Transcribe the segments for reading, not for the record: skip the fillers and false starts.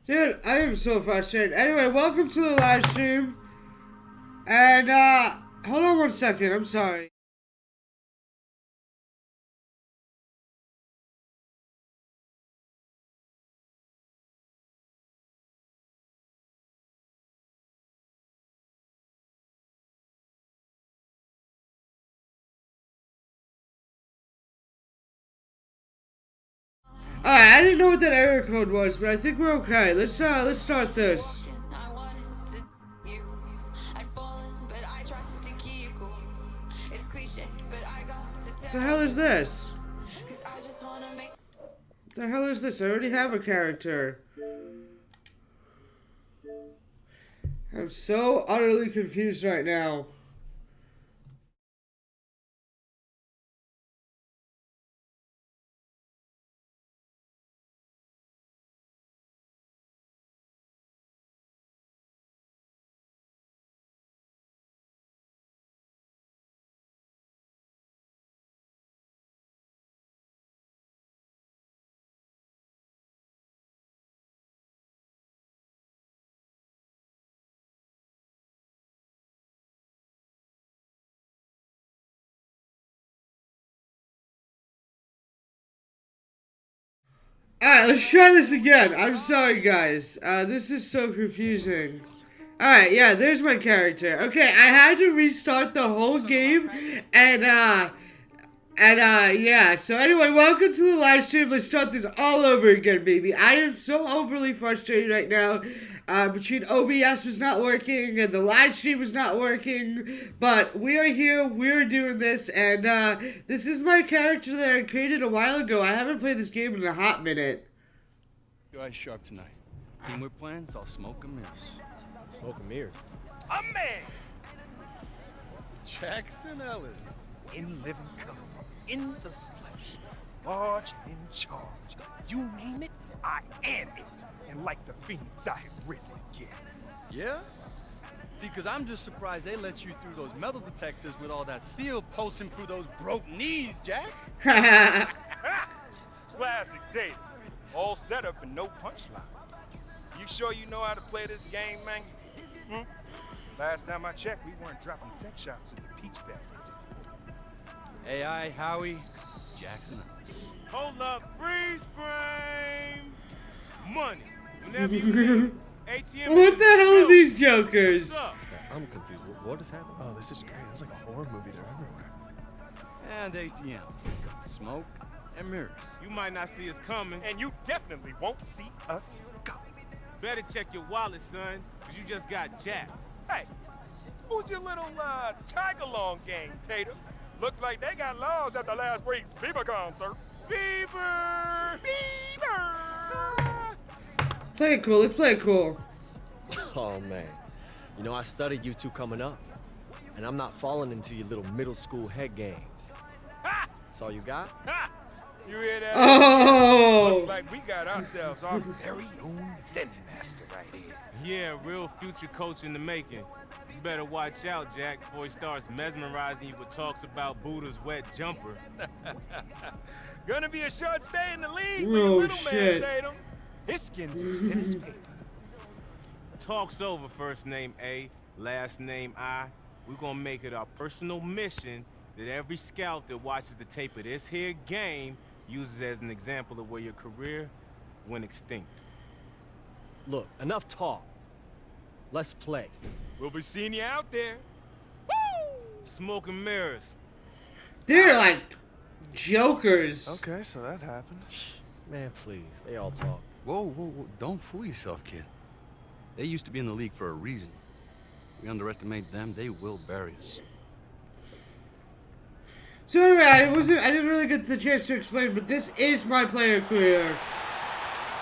Dude, I am so frustrated. Anyway, welcome to the live stream. And, hold on 1 second. I'm sorry. Alright, I didn't know what that error code was, but I think we're okay. Let's start this. What the hell is this? What the hell is this? I already have a character. I'm so utterly confused right now. Alright, let's try this again. I'm sorry, guys. This is so confusing. Alright, yeah, there's my character. Okay, I had to restart the whole game, and, yeah. So anyway, welcome to the live stream. Let's start this all over again, baby. I am so overly frustrated right now. Between OBS was not working and the live stream was not working. But we are here, we're doing this, and this is my character that I created a while ago. I haven't played this game in a hot minute. Your eyes sharp tonight. Teamwork plans, all smoke and mirrors. Smoke and mirrors. A man Jackson Ellis. in living color, in the flesh, large and in charge. You name it, I am it. And like the phoenix, I have risen again. Yeah? See, because I'm just surprised they let you through those metal detectors with all that steel pulsing through those broke knees, Jack. Classic Tatum. All set up and no punchline. You sure you know how to play this game, man? Hmm? Last time I checked, we weren't dropping sex shops in the peach baskets anymore. AI, Howie, Jackson Ellis. Hold up, freeze frame! Money. Whenever you need. ATM. What the hell are these jokers? What's up? I'm confused. What is happening? Oh, this is great. It's like a horror movie. They're everywhere. And ATM. Smoke and mirrors. You might not see us coming, and you definitely won't see us coming. Better check your wallet, son, because you just got jacked. Hey, who's your little tag-along gang, Tatum? Looks like they got laws at the last week's Bieber concert. Bieber! Bieber! Play it cool, let's play it cool. Oh man, you know I studied you two coming up, and I'm not falling into your little middle school head games. Ha! That's all you got? Ha! You hear that? Oh! Looks like we got ourselves our very own Zen master right here. Yeah, real future coach in the making. You better watch out, Jack, before he starts mesmerizing you with talks about Buddha's wet jumper. Gonna be a short stay in the league with Oh, little shit. man, Tatum. His skin's as thin as paper. Talk's over, first name A, last name I. We're gonna make it our personal mission that every scout that watches the tape of this here game uses as an example of where your career went extinct. Look, enough talk. Let's play. We'll be seeing you out there. Woo! Smoke and mirrors. They're like jokers. Okay, so that happened. Man, please. They all talk. Whoa, whoa, whoa. Don't fool yourself, kid. They used to be in the league for a reason. We underestimate them, they will bury us. So anyway, I didn't really get the chance to explain, but this is my player career.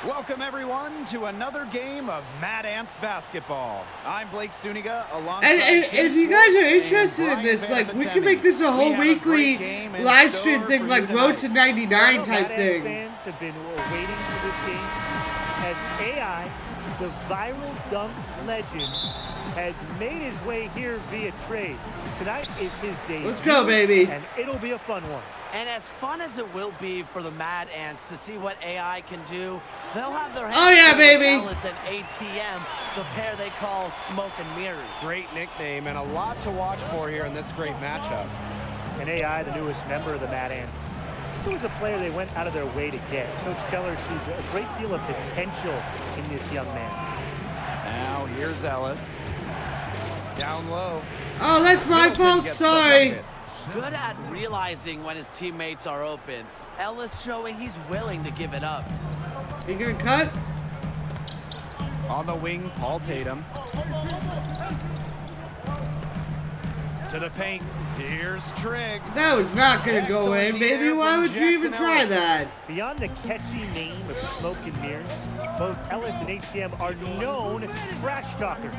Welcome everyone to another game of Mad Ants basketball. I'm Blake Suniga alongside And Tim if you guys are Swartz interested and in this, Brian like, we Benedetti. can make this a whole We have weekly great game in live store stream thing, for like you Road tonight. to 99 Mad type Ants thing. fans have been waiting for this game. as AI, the viral dunk legend, has made his way here via trade. Tonight is his debut. Let's go, baby. And it'll be a fun one. And as fun as it will be for the Mad Ants to see what AI can do, they'll have their hands Oh, yeah, full with baby. Ellis and ATM, the pair they call Smoke and Mirrors. Great nickname and a lot to watch for here in this great matchup. And AI, the newest member of the Mad Ants, he was a player they went out of their way to get. Coach Keller sees a great deal of potential in this young man. Now here's Ellis. Down low. Oh, that's my Middleton fault. gets the Sorry. bucket. Good at realizing when his teammates are open. Ellis showing he's willing to give it up. You gonna cut? On the wing, Paul Tatum. To the paint. Here's Trigg. That was not gonna go Excellent in, baby. D Why from would you even Jackson try Ellis. that? Beyond the catchy name of Smoke and Mirrors, both Ellis and ATM are known trash talkers.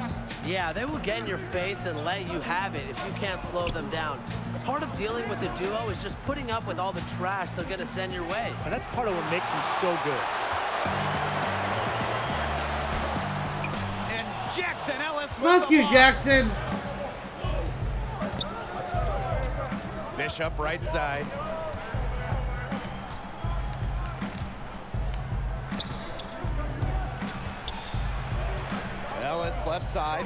Yeah, they will get in your face and let you have it if you can't slow them down. Part of dealing with the duo is just putting up with all the trash they're gonna send your way. And that's part of what makes them so good. And Jackson Ellis. with Fuck the you, block. Jackson. Bishop right side. Ellis left side.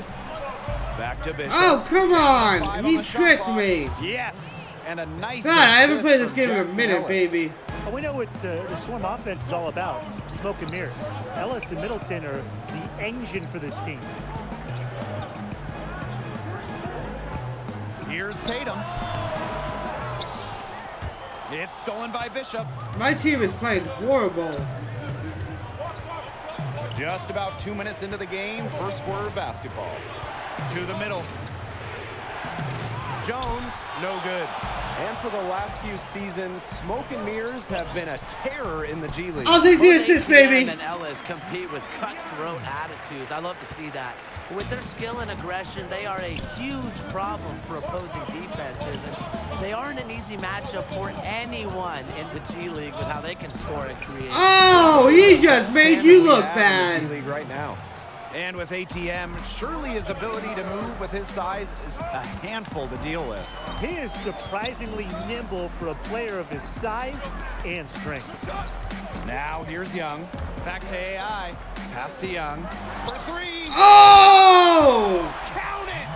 Back to Bishop. Oh, come on. Five He the shot tricked clock. me. Yes. And a nice God, I haven't assist played this from game in a Jackson minute, Ellis. baby. And we know what the Swarm offense is all about, Smoke and Mirrors. Ellis and Middleton are the engine for this team. Here's Tatum. It's stolen by Bishop. My team is playing horrible. Just about 2 minutes into the game, first quarter of basketball. To the middle. Jones, no good. And for the last few seasons, Smoke and Mirrors have been a terror in the G League. I'll take the Both assist, ATM baby. and Ellis compete with cutthroat attitudes. I love to see that. With their skill and aggression, they are a huge problem for opposing defenses, and they aren't an easy matchup for anyone in the G League with how they can score and create. Oh, he just made you Standard we look have in the bad. G League right now. And with ATM, surely his ability to move with his size is a handful to deal with. He is surprisingly nimble for a player of his size and strength. Now here's Young. Back to AI. Pass to Young. For three. Oh! Count it!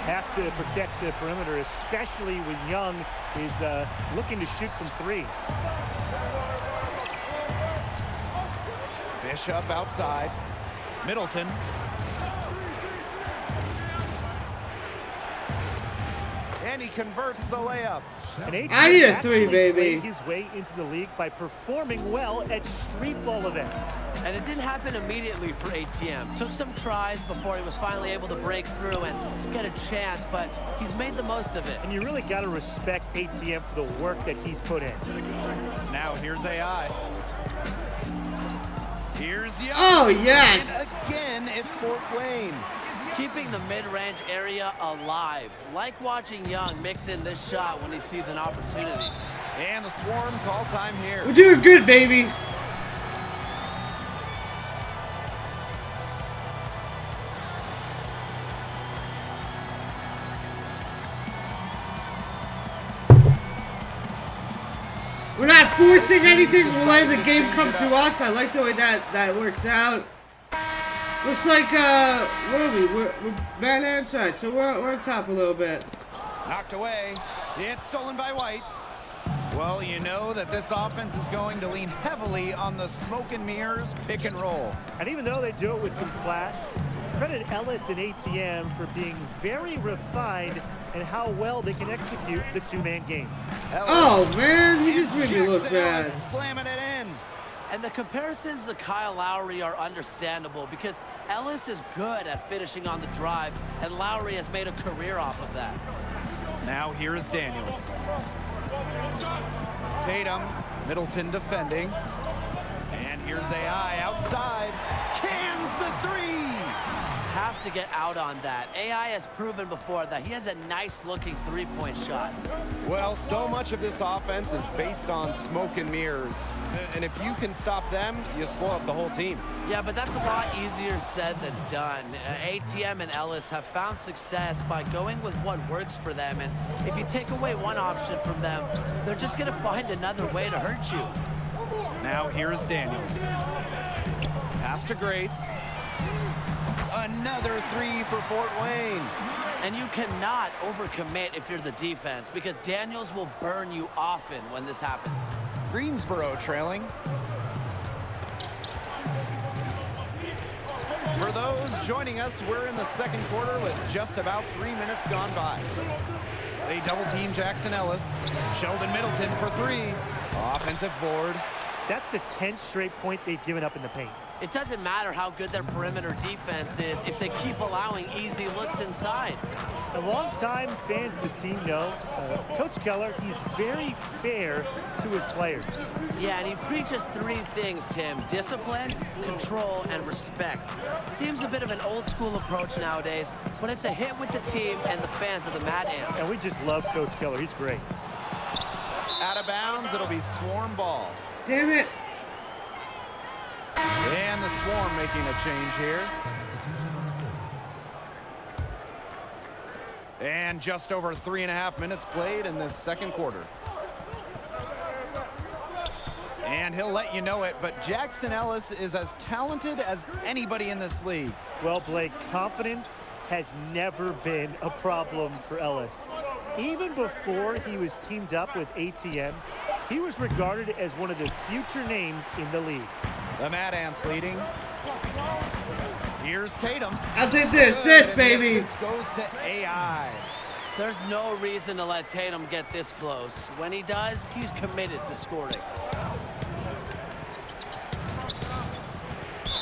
Have to protect the perimeter, especially when Young is looking to shoot from three. Bishop outside. Middleton. And he converts the layup. And ATM I need a actually three, baby. played his way into the league by performing well at street ball events. And it didn't happen immediately for ATM. Took some tries before he was finally able to break through and get a chance, but he's made the most of it. And you really got to respect ATM for the work that he's put in. Now here's AI. Here's Young. Oh, yes. And again, it's Fort Wayne. Keeping the mid-range area alive. Like watching Young mix in this shot when he sees an opportunity. And the Swarm call time here. We're doing good, baby. We're not forcing anything. We're letting the game come to us. I like the way that works out. Looks like, what are we? We're Mad Ants, alright, so we're on top a little bit. Knocked away. It's stolen by White. Well, you know that this offense is going to lean heavily on the Smoke and Mirrors pick and roll. And even though they do it with some flash, credit Ellis and ATM for being very refined and how well they can execute the two-man game. Ellis Oh, man, he and just made me look Jackson Ellis bad. slamming it in. And the comparisons to Kyle Lowry are understandable because Ellis is good at finishing on the drive, and Lowry has made a career off of that. Now here is Daniels. Tatum, Middleton defending. And here's AI outside. Cans the three. Have to get out on that. AI has proven before that he has a nice-looking three-point shot. Well, so much of this offense is based on smoke and mirrors. And if you can stop them, you slow up the whole team. Yeah, but that's a lot easier said than done. ATM and Ellis have found success by going with what works for them. And if you take away one option from them, they're just going to find another way to hurt you. Now here's Daniels. Pass to Grace. Another three for Fort Wayne. And you cannot overcommit if you're the defense, because Daniels will burn you often when this happens. Greensboro trailing. For those joining us, we're in the second quarter with just about 3 minutes gone by. They double team Jackson Ellis. Sheldon Middleton for three. Offensive board. That's the 10th straight point they've given up in the paint. It doesn't matter how good their perimeter defense is if they keep allowing easy looks inside. A long-time fans of the team know Coach Keller, he's very fair to his players. Yeah, and he preaches three things, Tim: discipline, control, and respect. Seems a bit of an old-school approach nowadays, but it's a hit with the team and the fans of the Mad Ants. And we just love Coach Keller. He's great. Out of bounds, it'll be Swarm ball. Damn it. And the Swarm making a change here. And just over 3.5 minutes played in this second quarter. And he'll let you know it, but Jackson Ellis is as talented as anybody in this league. Well, Blake, confidence has never been a problem for Ellis. Even before he was teamed up with ATM, he was regarded as one of the future names in the league. The Mad Ants leading. Here's Tatum. I'll take the assist, baby. This goes to AI. There's no reason to let Tatum get this close. When he does, he's committed to scoring.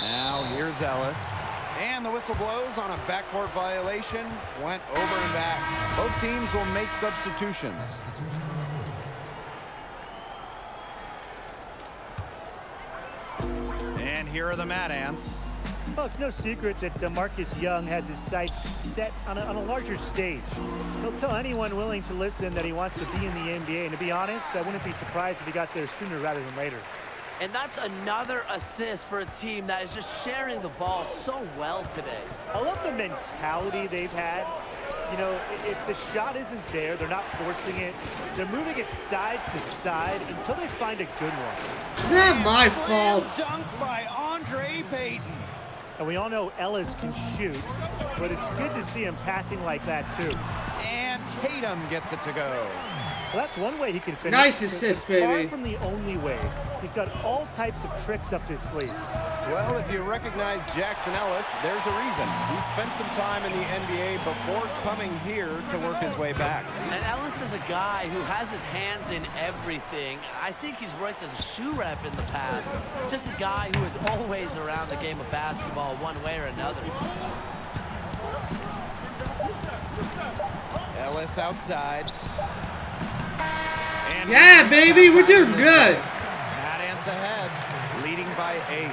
Now here's Ellis. And the whistle blows on a backcourt violation. Went over and back. Both teams will make substitutions. And here are the Mad Ants. Well, it's no secret that Marcus Young has his sights set on a larger stage. He'll tell anyone willing to listen that he wants to be in the NBA. And to be honest, I wouldn't be surprised if he got there sooner rather than later. And that's another assist for a team that is just sharing the ball so well today. I love the mentality they've had. You know, if the shot isn't there, they're not forcing it. They're moving it side to side until they find a good one. It's not my fault. Dunk by Andre Payton. And we all know Ellis can shoot, but it's good to see him passing like that too. And Tatum gets it to go. Well, that's one way he can finish. Nice assist, It's far baby. from the only way. He's got all types of tricks up his sleeve. Well, if you recognize Jackson Ellis, there's a reason. He spent some time in the NBA before coming here to work his way back. And Ellis is a guy who has his hands in everything. I think he's worked as a shoe rep in the past. Just a guy who is always around the game of basketball one way or another. Ellis outside. And Yeah, baby, we're doing good. Mad Ants ahead, leading by 8.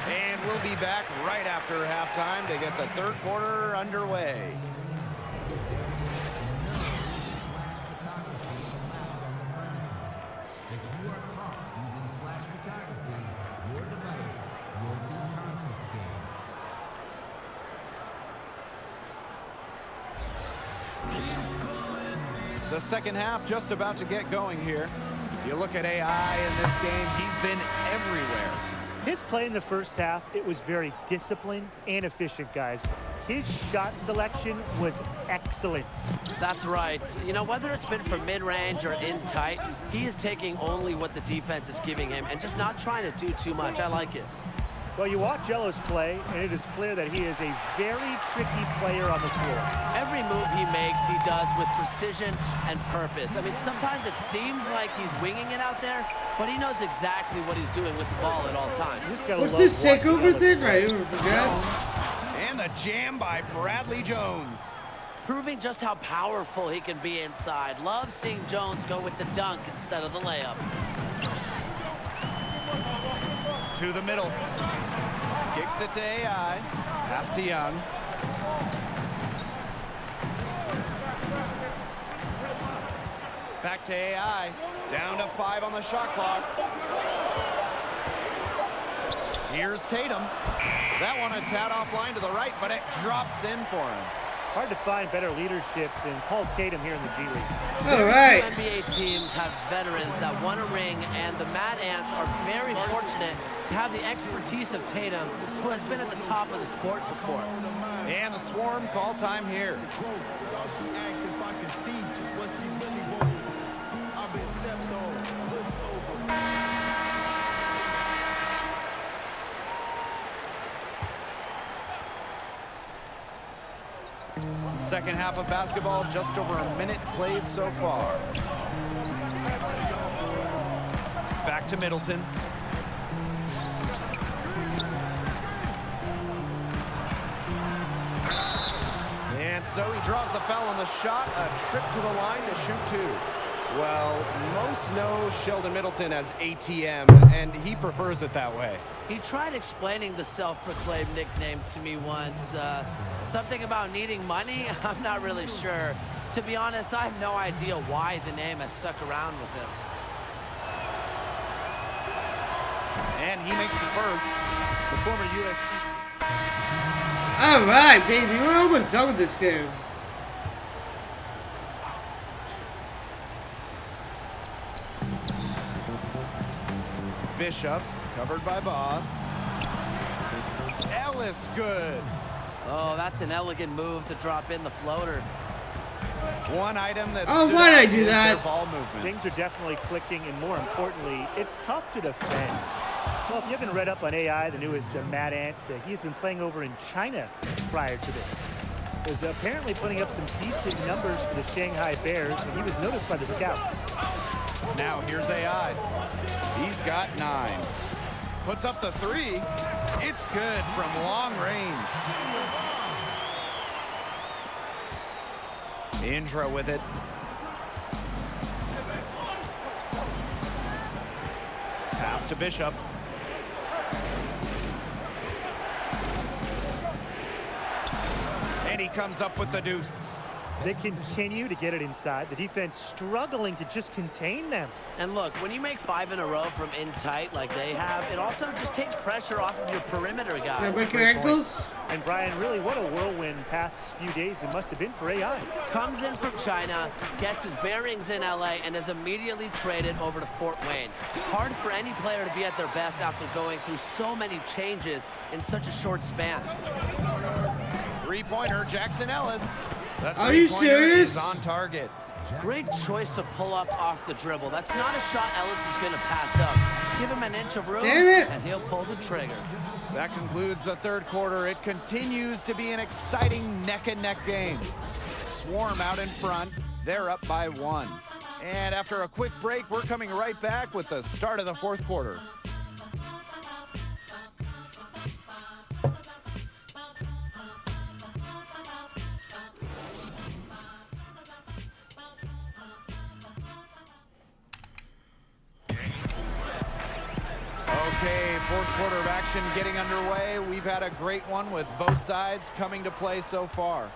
And we'll be back right after halftime to get the third quarter underway. The second half just about to get going here. You look at AI in this game, he's been everywhere. His play in the first half, it was very disciplined and efficient, guys. His shot selection was excellent. That's right. You know, whether it's been from mid-range or in tight, he is taking only what the defense is giving him and just not trying to do too much. I like it. Well, you watch Ellis play, and it is clear that he is a very tricky player on the floor. Every move he makes, he does with precision and purpose. I mean, sometimes it seems like he's winging it out there, but he knows exactly what he's doing with the ball at all times. You just gotta What's love this watching takeover Ellis thing? play. I even forgot. And the jam by Bradley Jones. Proving just how powerful he can be inside. Love seeing Jones go with the dunk instead of the layup. To the middle. Kicks it to AI. Pass to Young. Back to AI. Down to 5 on the shot clock. Here's Tatum. That one a tad offline to the right, but it drops in for him. Hard to find better leadership than Paul Tatum here in the G League. All right. NBA teams have veterans that won a ring, and the Mad Ants are very fortunate to have the expertise of Tatum, who has been at the top of the sport before. And the Swarm call time here. Second half of basketball, just over a minute played so far. Back to Middleton. And so he draws the foul on the shot, a trip to the line to shoot 2. Well, most know Sheldon Middleton as ATM, and he prefers it that way. He tried explaining the self-proclaimed nickname to me once. Something about needing money? I'm not really sure. To be honest, I have no idea why the name has stuck around with him. And he makes the first. The former USC. All right, baby. We're almost done with this game. Bishop, covered by Boss. Ellis, good. Oh, that's an elegant move to drop in the floater. One item that Oh, why'd I do that? Ball movement. Things are definitely clicking, and more importantly, it's tough to defend. So if you haven't read up on AI, the newest Mad Ant, he's been playing over in China prior to this. Was apparently putting up some decent numbers for the Shanghai Bears, and he was noticed by the scouts. Now here's AI. He's got 9. Puts up the 3. It's good from long range. Indra with it. Pass to Bishop. And he comes up with the deuce. They continue to get it inside. The defense struggling to just contain them. And look, when you make 5 in a row from in tight like they have, it also just takes pressure off of your perimeter Can I guys. break your ankles? And Brian, really, what a whirlwind past few days it must have been for AI. Comes in from China, gets his bearings in LA, and is immediately traded over to Fort Wayne. Hard for any player to be at their best after going through so many changes in such a short span. Three-pointer, Jackson Ellis. The Are you three-pointer serious? is on target. Great choice to pull up off the dribble. That's not a shot Ellis is going to pass up. Give him an inch of room, Damn it. and he'll pull the trigger. That concludes the third quarter. It continues to be an exciting neck-and-neck game. Swarm out in front. They're up by 1. And after a quick break, we're coming right back with the start of the fourth quarter. Okay, fourth quarter of action getting underway. We've had a great one with both sides coming to play so far.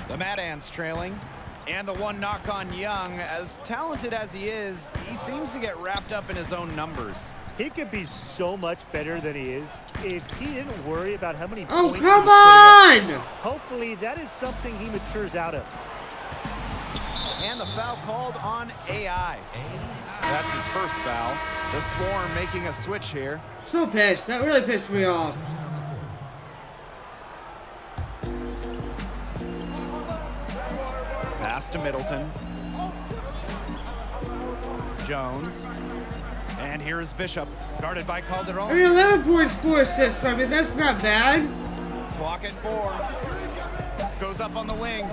The Mad Ants trailing, and the one knock on Young. As talented as he is, he seems to get wrapped up in his own numbers. He could be so much better than he is if he didn't worry about how many Oh, points he come was putting up. on! Hopefully, that is something he matures out of. And the foul called on AI. That's his first foul. The Swarm making a switch here. So pissed. That really pissed me off. Pass to Middleton. Jones. And here is Bishop, guarded by I Calderon. mean, 11 points, 4 assists. I mean, that's not bad. Clock at 4. Goes up on the wing.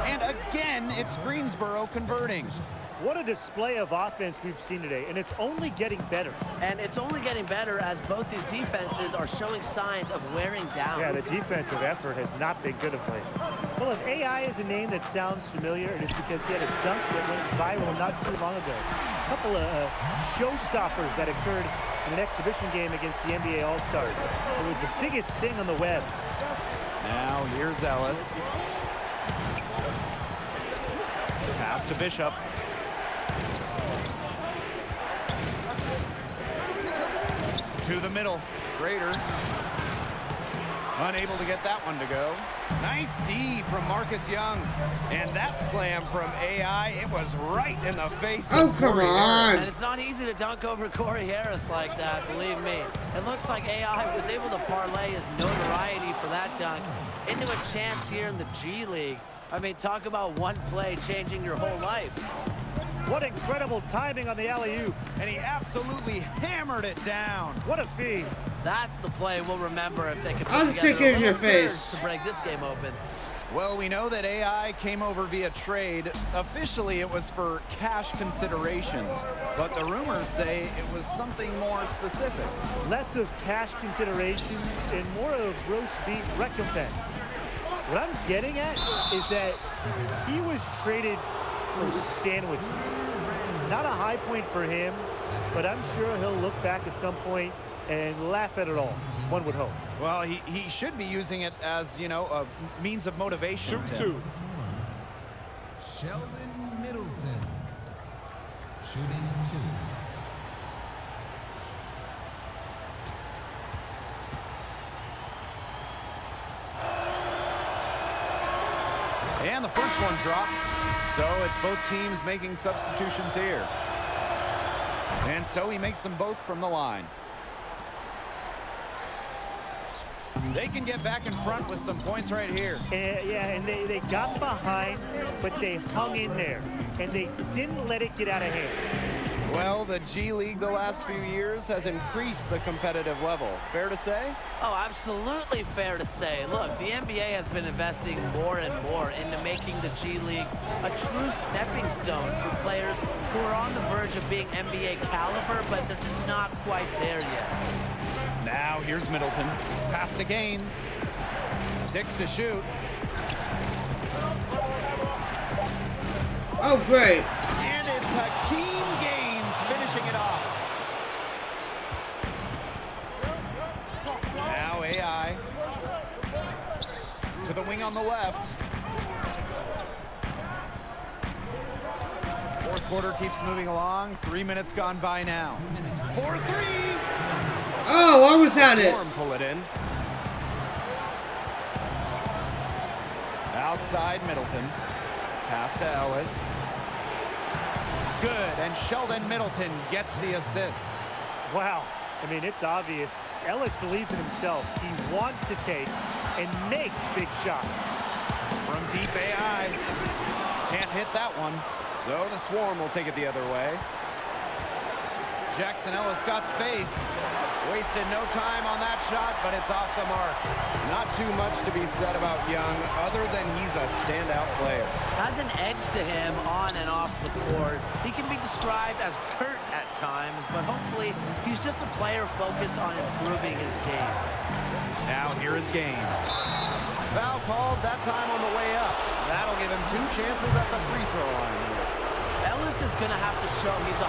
And again, it's Greensboro converting. What a display of offense we've seen today, and it's only getting better. And it's only getting better as both these defenses are showing signs of wearing down. Yeah, the defensive effort has not been good of late. Well, if AI is a name that sounds familiar, it is because he had a dunk that went viral not too long ago. A couple of showstoppers that occurred in an exhibition game against the NBA All-Stars. It was the biggest thing on the web. Now here's Ellis. Pass to Bishop. To the middle. Grader. Unable to get that one to go. Nice D from Marcus Young. And that slam from AI, it was right in the face Oh, of come Corey on. Harris. And it's not easy to dunk over Corey Harris like that, believe me. It looks like AI was able to parlay his notoriety for that dunk into a chance here in the G League. I mean, talk about one play changing your whole life. What incredible timing on the alley-oop. And he absolutely hammered it down. What a feed. That's the play we'll remember if they can I'll put just together take it a in your little surge face. to break this game open. Well, we know that AI came over via trade. Officially, it was for cash considerations, but the rumors say it was something more specific. Less of cash considerations and more of roast beef recompense. What I'm getting at is that he was traded for sandwiches. Not a high point for him, but I'm sure he'll look back at some point and laugh at it all, one would hope. Well, he should be using it as, you know, a means of motivation. Shoot two. Sheldon Middleton. Shooting 2. And the first one drops, so it's both teams making substitutions here. And so he makes them both from the line. They can get back in front with some points right here. And they got behind, but they hung in there, and they didn't let it get out of hands. Well, the G League the last few years has increased the competitive level. Fair to say? Oh, absolutely fair to say. Look, the NBA has been investing more and more into making the G League a true stepping stone for players who are on the verge of being NBA caliber, but they're just not quite there yet. Now here's Middleton. Pass to Gaines. 6 to shoot. Oh, great. And it's Hakeem Gaines finishing it off. Now AI. To the wing on the left. Fourth quarter keeps moving along. 3 minutes gone by now. 4-3. Oh, almost had it. Storm pull it in. Outside Middleton. Pass to Ellis. Good, and Sheldon Middleton gets the assist. Wow. I mean, it's obvious. Ellis believes in himself. He wants to take and make big shots. From deep AI. Can't hit that one. So the Swarm will take it the other way. Jackson Ellis got space. Wasted no time on that shot, but it's off the mark. Not too much to be said about Young, other than he's a standout player. Has an edge to him on and off the court. He can be described as curt at times, but hopefully he's just a player focused on improving his game. Now here is Gaines. Foul called that time on the way up. That'll give him 2 chances at the free throw line. Ellis is going to have to show he's 100%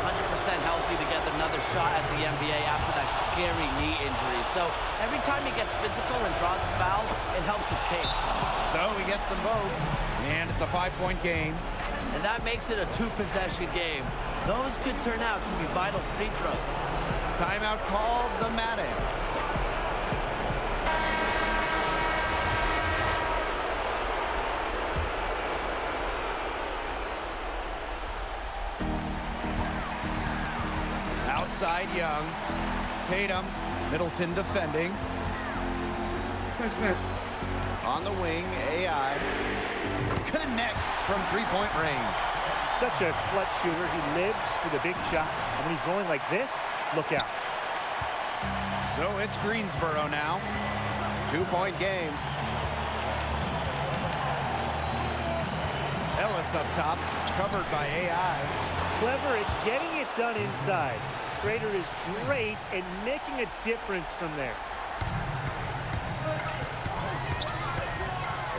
healthy to get another shot at the NBA after that scary knee injury. So every time he gets physical and draws a foul, it helps his case. So he gets them both, and it's a 5-point game. And that makes it a 2-possession game. Those could turn out to be vital free throws. Timeout called, the Mad Ants. Outside Young. Tatum. Middleton defending. On the wing, AI. Connects from 3-point range. Such a clutch shooter. He lives for the big shot. And when he's rolling like this, look out. So it's Greensboro now. 2-point game. Ellis up top, covered by AI. Clever at getting it done inside. Schrader is great at making a difference from there.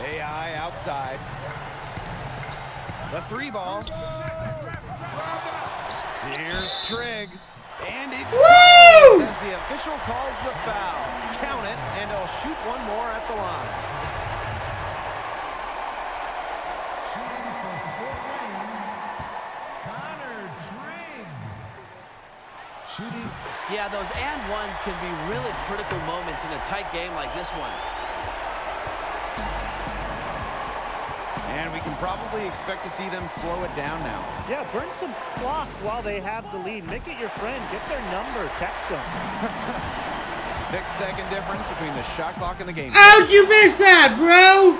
AI outside. The 3 ball. Here's Trigg. And it Woo! as the official calls the foul. Count it, and he'll shoot one more at the line. Yeah, those and ones can be really critical moments in a tight game like this one. And we can probably expect to see them slow it down now. Yeah, burn some clock while they have the lead. Make it your friend. Get their number. Text them. 6-second difference between the shot clock and the game. How'd you miss that, bro?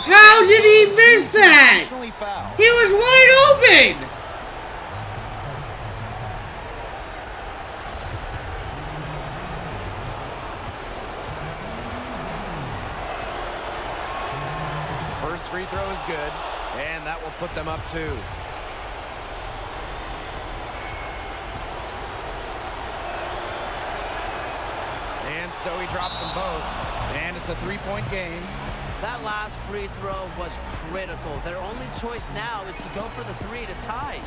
How did he miss that? Intentionally fouled. He was wide open. First free throw is good, and that will put them up 2. And so he drops them both, and it's a 3-point game. That last free throw was critical. Their only choice now is to go for the 3 to tie.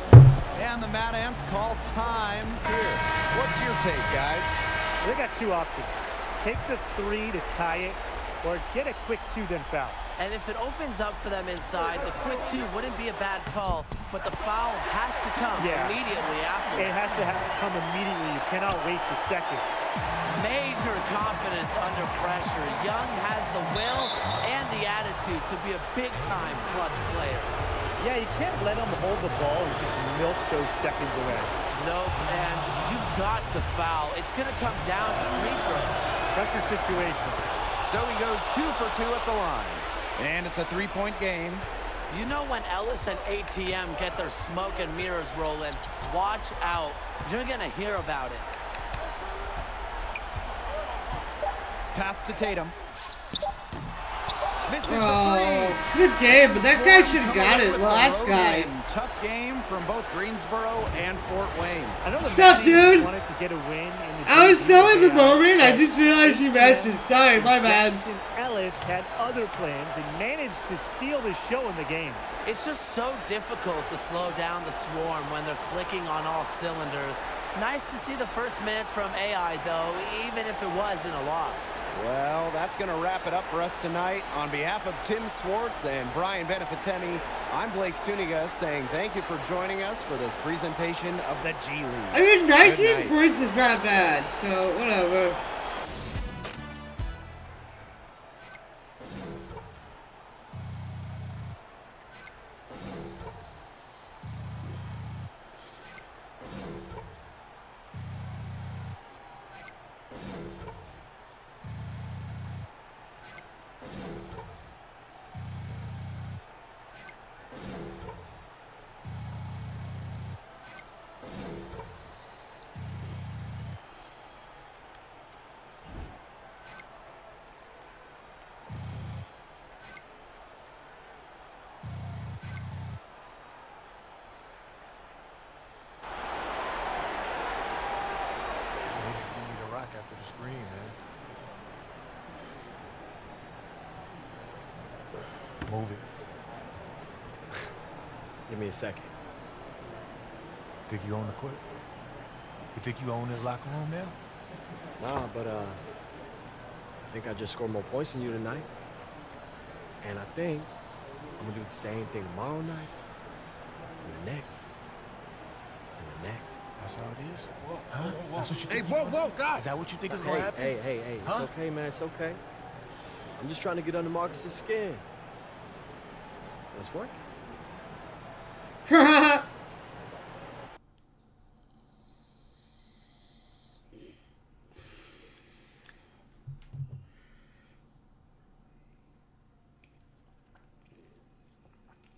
And the Mad Ants call time here. What's your take, guys? They got 2 options. Take the 3 to tie it, or get a quick 2 then foul. And if it opens up for them inside, the quick 2 wouldn't be a bad call, but the foul has to come immediately after. It has to come immediately. You cannot waste a second. Major confidence under pressure. Young has the will and the attitude to be a big-time clutch player. Yeah, you can't let him hold the ball and just milk those seconds away. Nope, and you've got to foul. It's going to come down to free throws. Pressure situation. So he goes 2 for 2 at the line. And it's a 3-point game. You know when Ellis and ATM get their smoke and mirrors rolling, watch out. You're going to hear about it. Pass to Tatum. Misses Oh, good game, but that guy should have got it. The last guy. Tough game from both Greensboro and Fort Wayne. I know the What's up, dude? wanted to get a win in the I was so in the JV, moment, I but just realized you messaged. Sorry, my bad. Jackson Ellis had other plans and managed to steal the show in the game. It's just so difficult to slow down the swarm when they're clicking on all cylinders. Nice to see the first minutes from AI, though, even if it wasn't a loss. Well, that's going to wrap it up for us tonight. On behalf of Tim Swartz and Brian Benefitemi, I'm Blake Suniga saying thank you for joining us for this presentation of the G League. I mean, Good 19 night. points is not bad, so whatever. They just give me the rock after the screen, man. Move it. Give me a second. Think you own the court? You think you own this locker room now? Nah, but I think I just scored more points than you tonight. And I think I'm gonna do the same thing tomorrow night, and the next, and the next. That's how it is? Huh? That's what you Hey, think? whoa, guys. Is that what you think is gonna happen? Hey, it's Huh? okay, man, it's okay. I'm just trying to get under Marcus's skin. Let's work.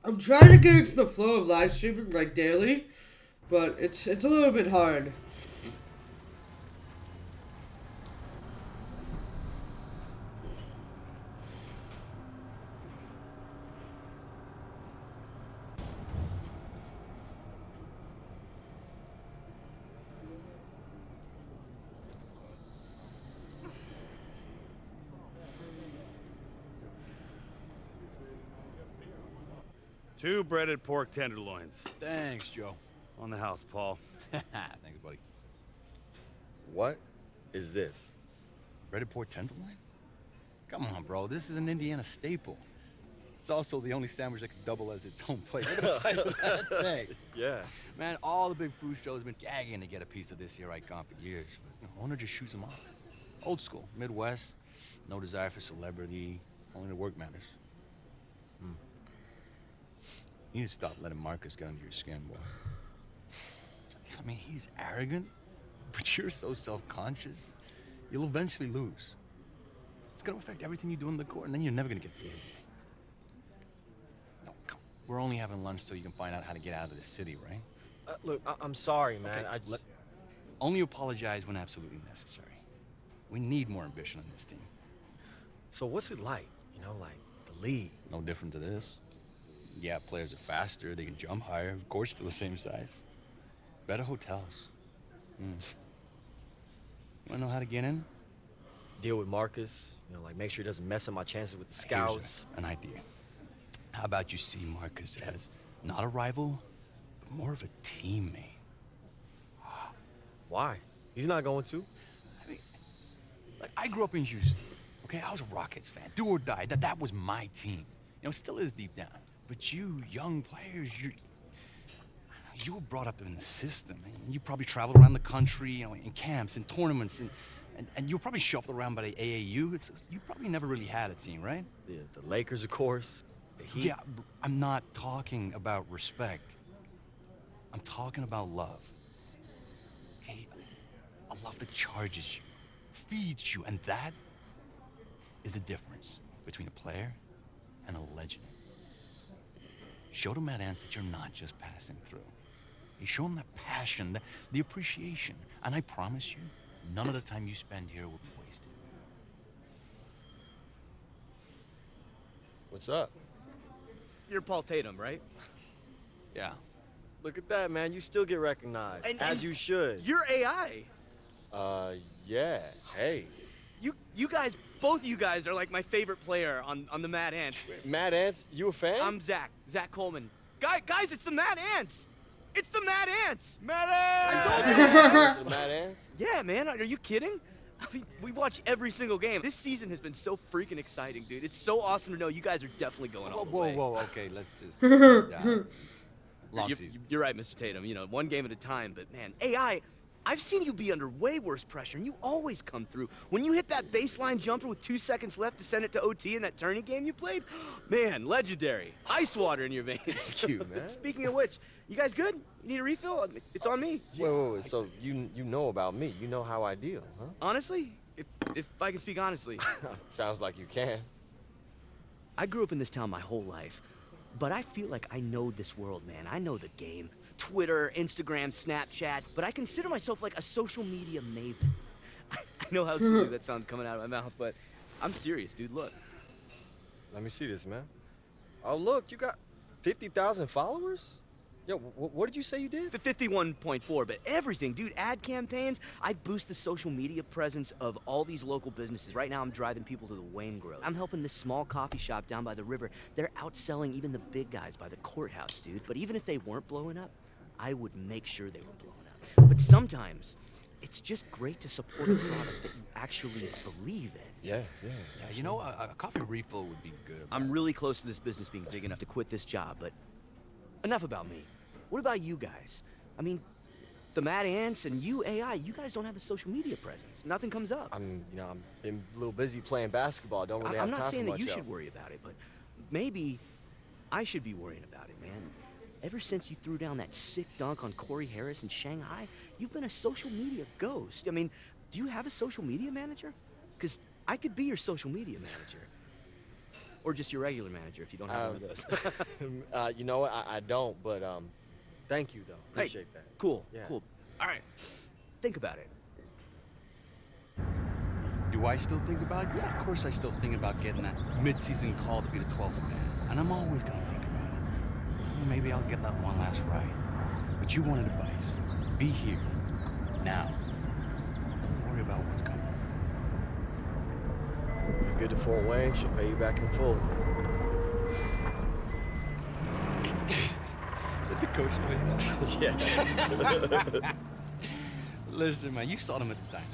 I'm trying to get into the flow of live streaming like daily, but it's a little bit hard. Two breaded pork tenderloins. Thanks, Joe. On the house, Paul. Thanks, buddy. What is this? Breaded pork tenderloin? Come on, bro. This is an Indiana staple. It's also the only sandwich that can double as its own plate. Look at the size of that thing. Yeah. Man, all the big food shows have been gagging to get a piece of this here icon for years. But owner just shoots them off. Old school, Midwest, no desire for celebrity, only the work matters. You need to stop letting Marcus get under your skin, boy. I mean, he's arrogant, but you're so self-conscious. You'll eventually lose. It's gonna affect everything you do in the court, and then you're never gonna get to the NBA. No, come. We're only having lunch so you can find out how to get out of the city, right? Look, I'm sorry, man. Okay, only apologize when absolutely necessary. We need more ambition on this team. So what's it like? You know, like the league? No different to this. Yeah, players are faster, they can jump higher, of course still the same size. Better hotels. You wanna know how to get in? Deal with Marcus, you know, like make sure he doesn't mess up my chances with the scouts. Here's an idea. How about you see Marcus as not a rival, but more of a teammate? Why? He's not going to. I mean, like, I grew up in Houston, okay? I was a Rockets fan, do or die. That was my team. You know, still is deep down. But you, young players, you were brought up in the system. And you probably traveled around the country, you know, in camps, in tournaments, and you were probably shuffled around by the AAU. You probably never really had a team, right? Yeah, the Lakers, of course. The Heat. Yeah, I'm not talking about respect. I'm talking about love. Okay? A love that charges you, feeds you, and that is the difference between a player and a legend. Show to Matt Ants that you're not just passing through. You show him that passion, the appreciation, and I promise you, none of the time you spend here will be wasted. What's up? You're Paul Tatum, right? Yeah. Look at that, man. You still get recognized, as you should. You're AI. Yeah. Hey. You guys, both of you guys are like my favorite player on the Mad Ants. Mad Ants? You a fan? I'm Zach Coleman. Guys, it's the Mad Ants. It's the Mad Ants. Mad Ants! I told you. The Mad Ants? Yeah, man. Are you kidding? I mean, we watch every single game. This season has been so freaking exciting, dude. It's so awesome to know you guys are definitely going all the way. Whoa, okay, let's just slow down. Long season. You're right, Mr. Tatum. You know, one game at a time. But, man, AI, I've seen you be under way worse pressure, and you always come through. When you hit that baseline jumper with 2 seconds left to send it to OT in that tourney game you played, man, legendary. Ice water in your veins. Thank you, man. Speaking of which, you guys good? You need a refill? It's on me. Wait. So you know about me. You know how I deal, huh? Honestly, if I can speak honestly. Sounds like you can. I grew up in this town my whole life, but I feel like I know this world, man. I know the game. Twitter, Instagram, Snapchat, but I consider myself like a social media maven. I know how silly that sounds coming out of my mouth, but I'm serious, dude. Look. Let me see this, man. Oh, look, you got 50,000 followers? Yo, what did you say you did? 51.4, but everything, dude. Ad campaigns. I boost the social media presence of all these local businesses. Right now, I'm driving people to the Wayne Grove. I'm helping this small coffee shop down by the river. They're outselling even the big guys by the courthouse, dude. But even if they weren't blowing up, I would make sure they were blowing up. But sometimes, it's just great to support a product that you actually believe in. Yeah. You know, a coffee refill would be good. I'm really close to this business being big enough to quit this job, but enough about me. What about you guys? I mean, the Mad Ants and you, AI, you guys don't have a social media presence. Nothing comes up. I'm been a little busy playing basketball. I don't really have I'm time not saying for that you much should worry about it, but maybe I should be worrying about it, man. Ever since you threw down that sick dunk on Corey Harris in Shanghai, you've been a social media ghost. I mean, do you have a social media manager? Because I could be your social media manager. Or just your regular manager if you don't have one of those. You know what? I don't, but thank you, though. Appreciate that. Cool, Yeah. cool. All right, think about it. Do I still think about it? Yeah, of course I still think about getting that mid-season call to be the 12th man. And I'm always going to think about it. Maybe I'll get that one last ride. But you wanted advice. Be here. Now. Don't worry about what's coming. You're good to Fort Wayne. She'll pay you back in full. Let the coach know that. Yeah. Listen, man, you saw them at the diner.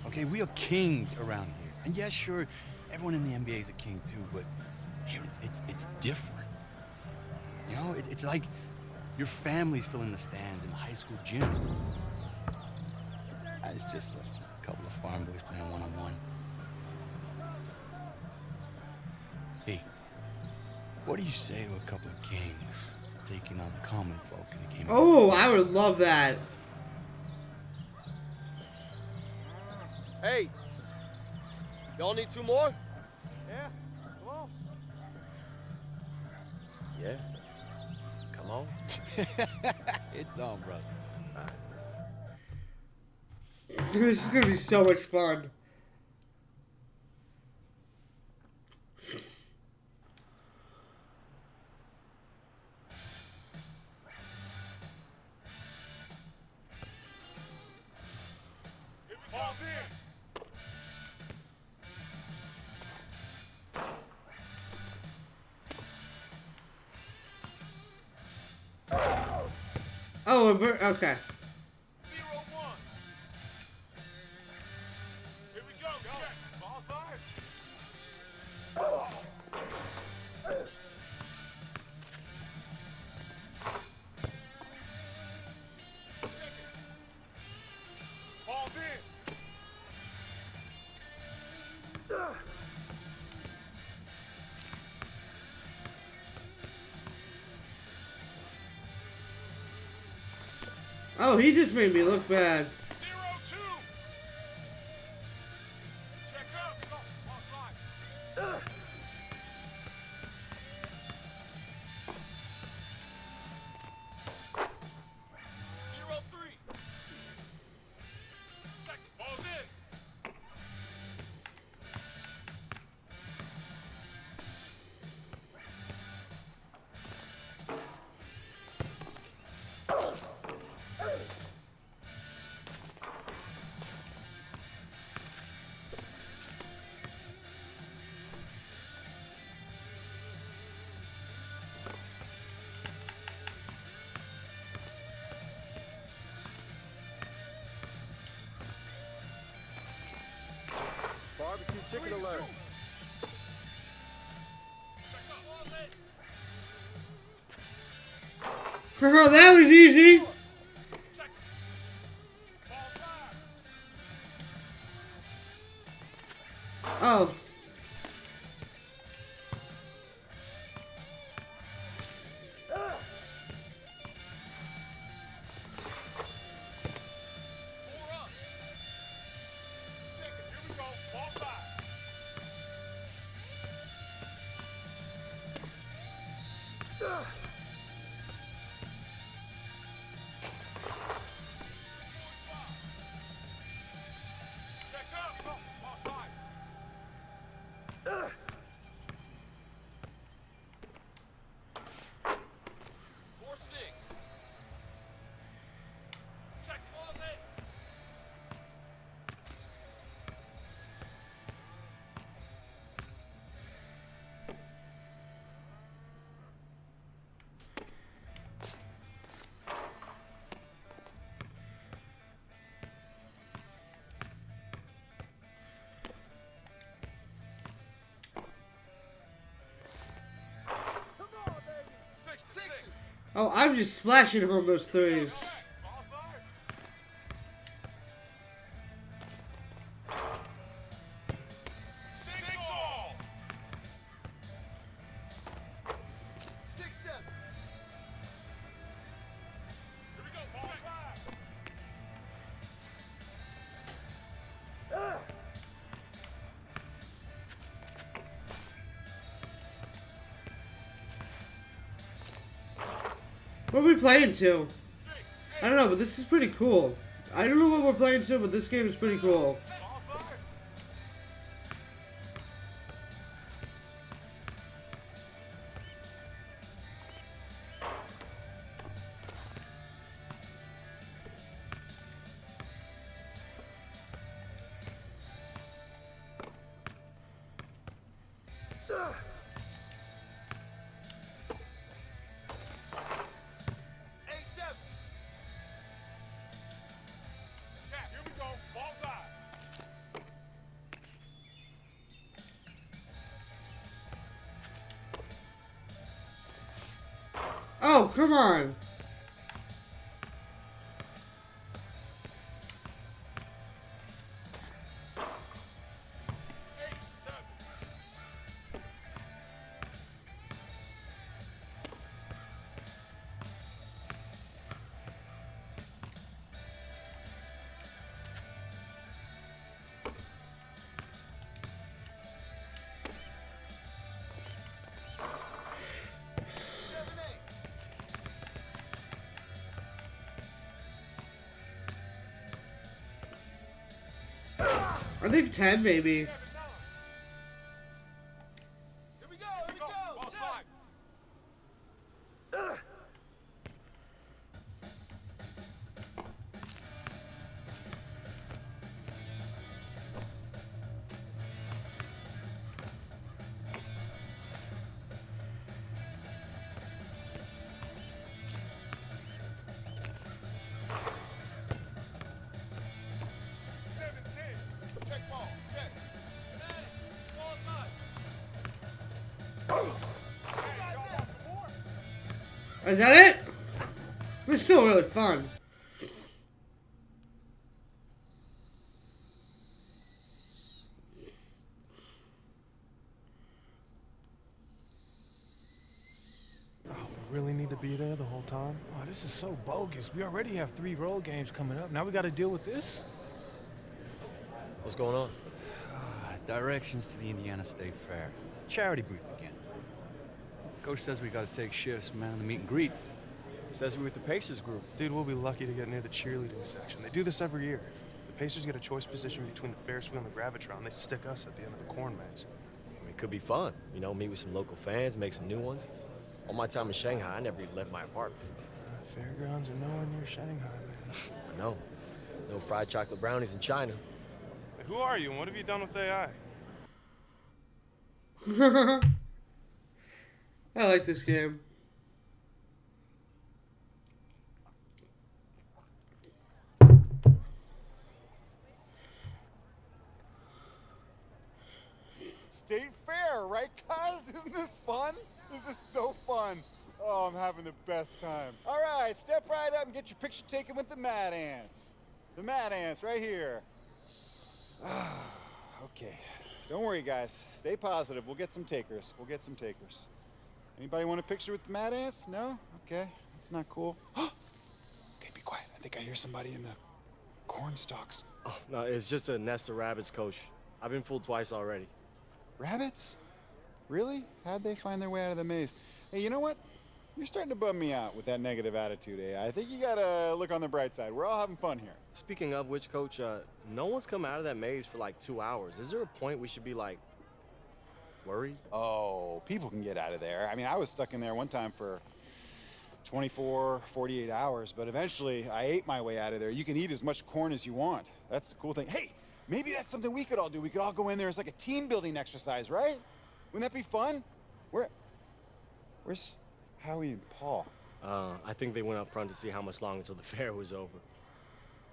Okay, we are kings around here. And yeah, sure, everyone in the NBA is a king too, but here it's different. You know, it's like your family's filling the stands in the high school gym. It's just a couple of farm boys playing one-on-one. Hey, what do you say to a couple of kings taking on the common folk in the game? Oh, I would love that. Hey, y'all need 2 more? Yeah, come on. Yeah. Come on. It's on, brother. This is gonna be so much fun. Ball's in. Oh, okay. 0-1. Here we go. Check. Ball's live. Check it. Ball's in. Oh, he just made me look bad. 0-2. Check up. Go. Ball's live. 0-3. Check it. Ball's in. Barbecue chicken 3-2. alert. Check up. Ball's in. Oh, that was easy. Check it. Ball's live. Oh. Up. Check it. Here we go. Ball's live. Check up. Go. Ball's live. 4-6. Check. Ball's in. Come on, baby. 6-6. Oh, I'm just splashing home those threes. Ball's live. 6-all. 6-7. Here we go. Ball's live. What are we playing to? I don't know, but this is pretty cool. I don't know what we're playing to, but this game is pretty cool. Ball's live. Check. Here we go. Ball's live. Oh, come on. I think 10 maybe. Is that it? It's still really fun. We really need to be there the whole time? Oh, this is so bogus. We already have 3 road games coming up. Now we got to deal with this? What's going on? Directions to the Indiana State Fair. Charity booth again. Coach says we got to take shifts, man, in the meet and greet. Says we're with the Pacers group. Dude, we'll be lucky to get near the cheerleading section. They do this every year. The Pacers get a choice position between the Ferris wheel and the Gravitron. They stick us at the end of the corn maze. I mean, it could be fun. You know, meet with some local fans, make some new ones. All my time in Shanghai, I never even left my apartment. Fairgrounds are nowhere near Shanghai, man. I know. No fried chocolate brownies in China. Hey, who are you and what have you done with AI? I like this game. State Fair, right, cuz? Isn't this fun? This is so fun. Oh, I'm having the best time. All right, step right up and get your picture taken with the Mad Ants. The Mad Ants, right here. Okay. Don't worry, guys. Stay positive. We'll get some takers. We'll get some takers. Anybody want a picture with the Mad Ants? No? Okay. That's not cool. Okay, be quiet. I think I hear somebody in the corn stalks. Oh, no, it's just a nest of rabbits, Coach. I've been fooled twice already. Rabbits? Really? How'd they find their way out of the maze? Hey, you know what? You're starting to bum me out with that negative attitude, eh? I think you gotta look on the bright side. We're all having fun here. Speaking of which, Coach, no one's come out of that maze for like 2 hours. Is there a point we should be like, worried? Oh, people can get out of there. I mean, I was stuck in there one time for 24, 48 hours, but eventually I ate my way out of there. You can eat as much corn as you want. That's the cool thing. Hey, maybe that's something we could all do. We could all go in there as like a team building exercise, right? Wouldn't that be fun? Where's Howie and Paul? I think they went up front to see how much longer until the fair was over.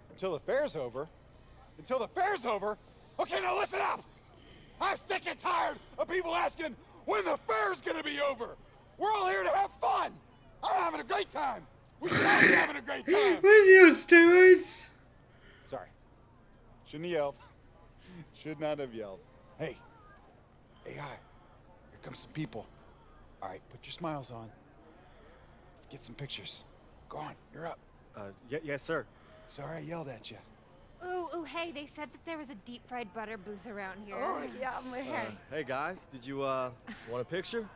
Until the fair's over? Until the fair's over? Okay, now listen up! I'm sick and tired of people asking when the fair's gonna be over! We're all here to have fun! I'm having a great time! We should all be having a great time! Where's you, steroids? Sorry. Shouldn't have yelled. Should not have yelled. Hey. AI. Here come some people. All right, put your smiles on. Let's get some pictures. Go on, you're up. Yes, sir. Sorry I yelled at you. Ooh, hey, they said that there was a deep fried butter booth around here. Oh, yeah, Hey, guys, did you want a picture?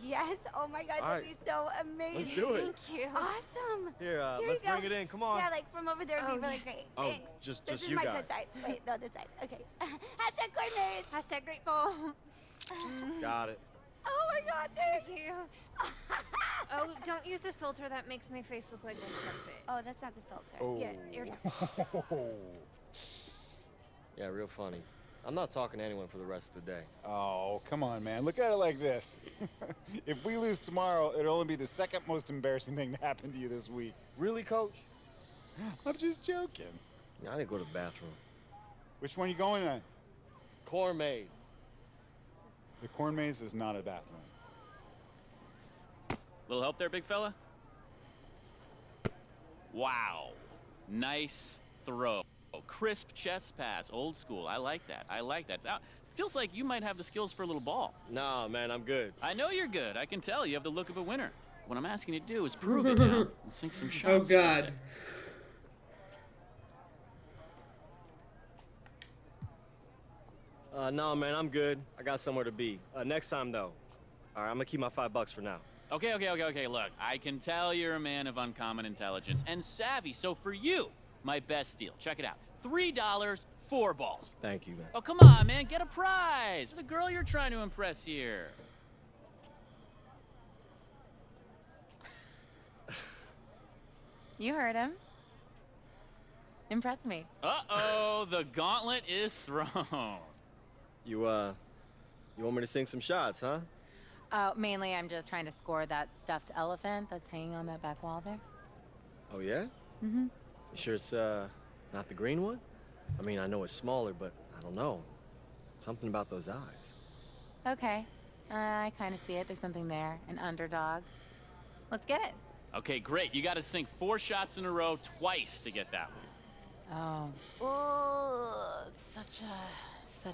Yes. Oh my God, that'd be so amazing. Let's do it. Thank you. Awesome. Here, Here let's you go. bring it in. Come on. Yeah, like from over there would be really great. Oh, Thanks. just this is you my guys. good side. Wait, no, this side. Okay. Hashtag corn maze. Hashtag grateful. Got it. Oh my God, thank you. Oh, don't use the filter. That makes my face look like a trumpet. Oh, that's not the filter. Oh. Yeah, you're Yeah, real funny. I'm not talking to anyone for the rest of the day. Oh, come on, man. Look at it like this. If we lose tomorrow, it'll only be the second most embarrassing thing to happen to you this week. Really, Coach? I'm just joking. I need to go to the bathroom. Which one are you going on? Corn maze. The corn maze is not a bathroom. Little help there, big fella? Wow. Nice throw. Crisp chest pass, old school. I like that. I like that. Now, feels like you might have the skills for a little ball. Nah, man, I'm good. I know you're good. I can tell. You have the look of a winner. What I'm asking you to do is prove it now and sink some shots. Oh, God. No, man, I'm good. I got somewhere to be. Next time, though. All right, I'm gonna keep my $5 for now. Okay. Look, I can tell you're a man of uncommon intelligence and savvy. So for you, my best deal. Check it out. $3, 4 balls. Thank you, man. Oh, come on, man. Get a prize. The girl you're trying to impress here. You heard him. Impress me. Uh-oh, the gauntlet is thrown. You want me to sing some shots, huh? Mainly I'm just trying to score that stuffed elephant that's hanging on that back wall there. Oh, yeah? Mm-hmm. You sure it's, not the green one? I mean, I know it's smaller, but I don't know. Something about those eyes. Okay. I kind of see it. There's something there. An underdog. Let's get it. Okay, great. You got to sink 4 shots in a row twice to get that one. Oh. Ooh, such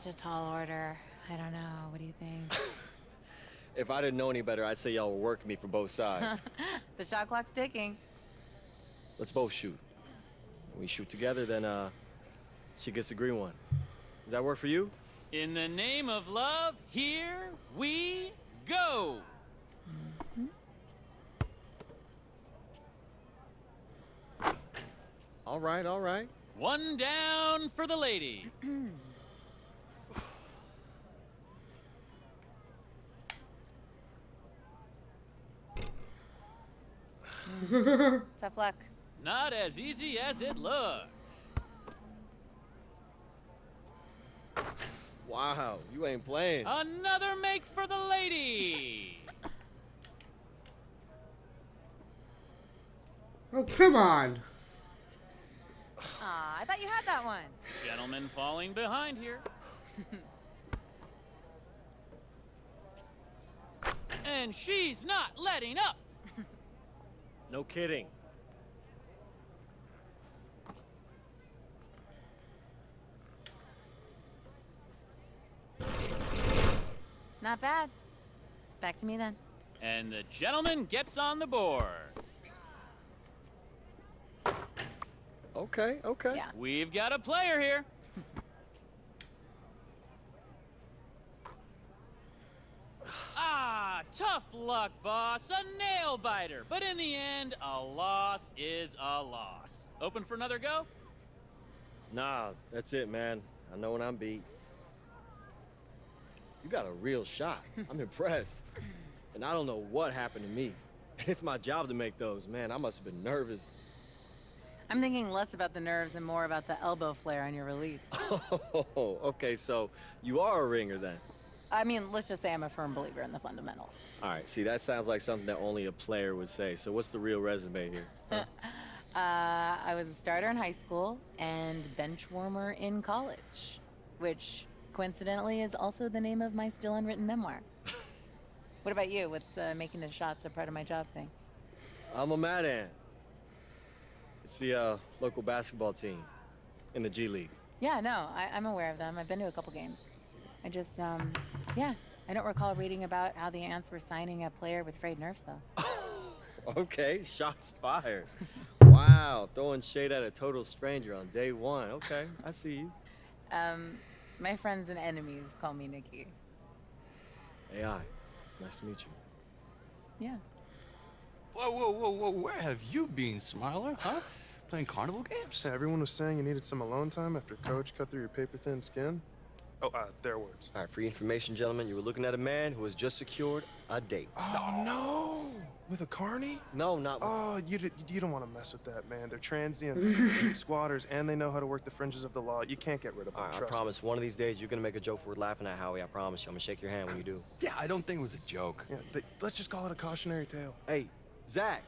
a tall order. I don't know. What do you think? If I didn't know any better, I'd say y'all were working me for both sides. The shot clock's ticking. Let's both shoot. When we shoot together, then, she gets the green one. Does that work for you? In the name of love, here we go. All right. 1 down for the lady. Tough luck. Not as easy as it looks. Wow, you ain't playing. Another make for the lady. Oh, come on. Aw, I thought you had that one. Gentleman falling behind here. And she's not letting up. No kidding. Not bad. Back to me then. And the gentleman gets on the board. Okay. Yeah. We've got a player here. Tough luck, boss. A nail biter. But in the end, a loss is a loss. Open for another go? Nah, that's it, man. I know when I'm beat. You got a real shot. I'm impressed. And I don't know what happened to me. It's my job to make those. Man, I must have been nervous. I'm thinking less about the nerves and more about the elbow flare on your release. Oh, okay, so you are a ringer then. I mean, let's just say I'm a firm believer in the fundamentals. All right, see, that sounds like something that only a player would say. So what's the real resume here? Huh? I was a starter in high school and bench warmer in college, which coincidentally is also the name of my still unwritten memoir. What about you? What's making the shots a part of my job thing? I'm a Mad Ant. It's the local basketball team in the G League. Yeah, no, I'm aware of them. I've been to a couple games. I just, yeah, I don't recall reading about how the Ants were signing a player with frayed nerves, though. Okay, shots fired. Wow, throwing shade at a total stranger on day one. Okay, I see you. My friends and enemies call me Nikki. AI, nice to meet you. Yeah. Whoa, where have you been, Smiler, huh? Playing carnival games? Yeah, everyone was saying you needed some alone time after Coach cut through your paper-thin skin. Oh, their words. All right, for your information, gentlemen, you were looking at a man who has just secured a date. Oh, no! With a carny? No, not with... Oh, you don't want to mess with that, man. They're transients, squatters, and they know how to work the fringes of the law. You can't get rid of them, All right, I promise, one of these days you're going to make a joke worth laughing at, Howie. I promise you. I'm going to shake your hand when you do. Yeah, I don't think it was a joke. Yeah, let's just call it a cautionary tale. Hey, Zach.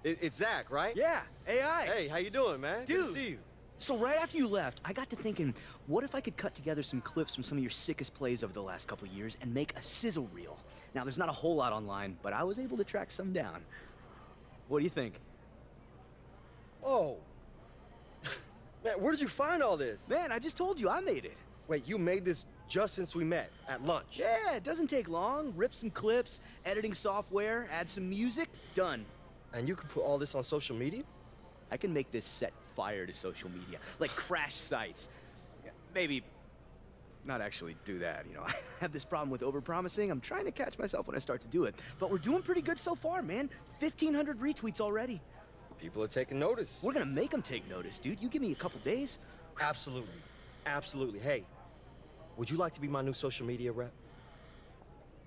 It's Zach, right? Yeah, AI. Hey, how you doing, man? Dude. Good to see you. So right after you left, I got to thinking, what if I could cut together some clips from some of your sickest plays over the last couple of years and make a sizzle reel? Now, there's not a whole lot online, but I was able to track some down. What do you think? Oh. Man, where did you find all this? Man, I just told you I made it. Wait, you made this just since we met at lunch? Yeah, it doesn't take long. Rip some clips, editing software, add some music, done. And you can put all this on social media? I can make this set fire to social media, like crash sites. Maybe not actually do that, you know. I have this problem with overpromising. I'm trying to catch myself when I start to do it. But we're doing pretty good so far, man. 1,500 retweets already. People are taking notice. We're gonna make them take notice, dude. You give me a couple days. Absolutely. Absolutely. Hey, would you like to be my new social media rep?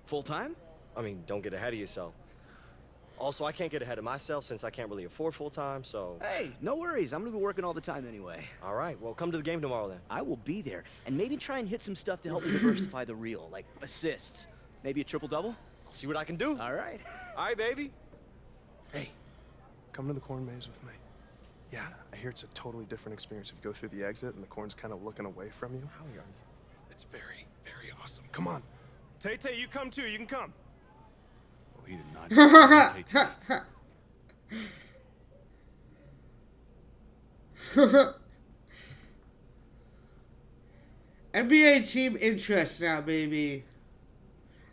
Full time? I mean, don't get ahead of yourself. Also, I can't get ahead of myself since I can't really afford full time, so... Hey, no worries. I'm gonna be working all the time anyway. All right, well, come to the game tomorrow then. I will be there. And maybe try and hit some stuff to help me diversify the reel, like assists. Maybe a triple-double? I'll see what I can do. All right. All right, baby. Hey, come to the corn maze with me. Yeah, I hear it's a totally different experience if you go through the exit and the corn's kind of looking away from you. How are you? It's very, very awesome. Come on. Tay-Tay, you come too. You can come. Oh, he did not. NBA team interest now, baby.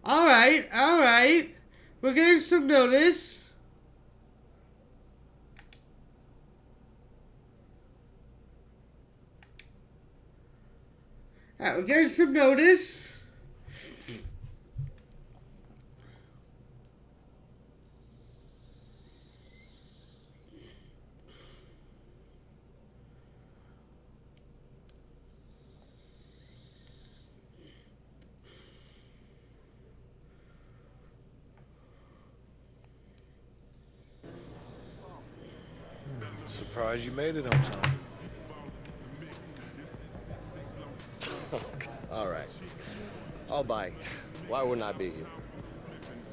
All right, all right. We're getting some notice. We're getting some notice. Surprised you made it on time. All right. I'll bite. Why wouldn't I be here?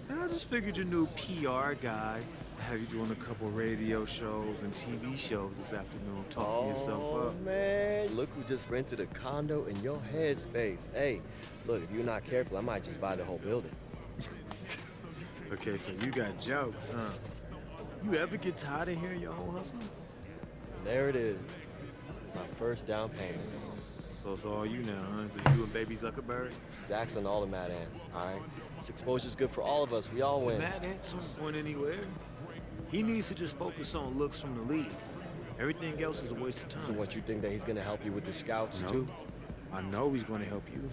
I just figured your new PR guy have you doing a couple radio shows and TV shows this afternoon, talking yourself up. Oh, man. Look who just rented a condo in your headspace. Hey, look, if you're not careful, I might just buy the whole building. Okay, so you got jokes, huh? You ever get tired of hearing your own hustle? There it is. My first down payment. So it's all you now, huh? So you and baby Zuckerberg? Zach's on all the Mad Ants, all right? This exposure's good for all of us. We all win. Mad Ants aren't going anywhere. He needs to just focus on looks from the league. Everything else is a waste of time. So what, you think that he's going to help you with the scouts, No. too? I know he's going to help you.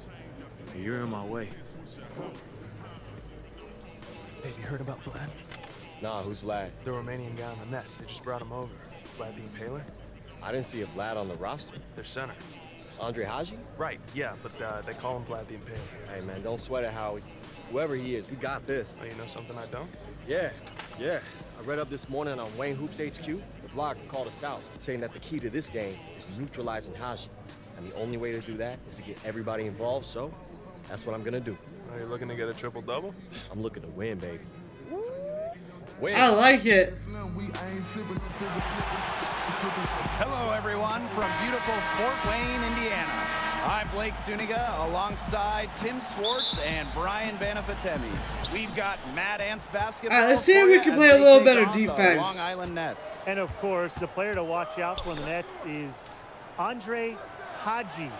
You're in my way. Hey, have you heard about Vlad? Nah, who's Vlad? The Romanian guy on the Nets. They just brought him over. Vlad the Impaler? I didn't see a Vlad on the roster. Their center. Andre Haji? Right, yeah, but they call him Vlad the Impaler. Hey, man, don't sweat it, Howie. Whoever he is, we got this. Oh, you know something I don't? Yeah. I read up this morning on Wayne Hoops HQ. The blogger called us out, saying that the key to this game is neutralizing Haji. And the only way to do that is to get everybody involved, so that's what I'm gonna do. Are you looking to get a triple-double? I'm looking to win, baby. Win. I like it. Hello, everyone, from beautiful Fort Wayne, Indiana. I'm Blake Suniga, alongside Tim Swartz and Brian Banafatemi. We've got Mad Ants basketball. Let's see if we can play a little better defense. Long Island Nets. And of course, the player to watch out for on the Nets is Andre Haji,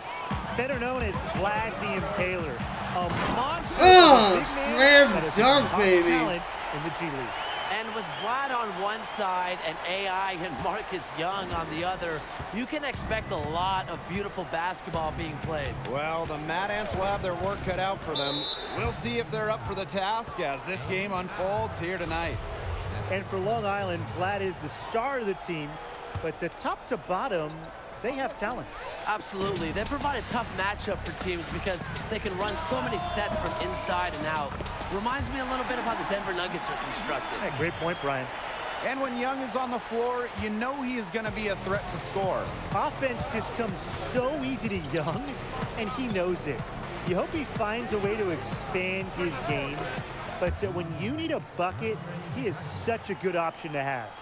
better known as Vlad the Impaler. A monster. Oh, big man slam that is a dunk, top baby. talent in the G League. And with Vlad on one side and AI and Marcus Young on the other, you can expect a lot of beautiful basketball being played. Well, the Mad Ants will have their work cut out for them. We'll see if they're up for the task as this game unfolds here tonight. And for Long Island, Vlad is the star of the team, but the top to bottom, they have talent. Absolutely. They provide a tough matchup for teams because they can run so many sets from inside and out. Reminds me a little bit of how the Denver Nuggets are constructed. Yeah, great point, Brian. And when Young is on the floor, you know he is going to be a threat to score. Offense just comes so easy to Young, and he knows it. You hope he finds a way to expand his game, but when you need a bucket, he is such a good option to have.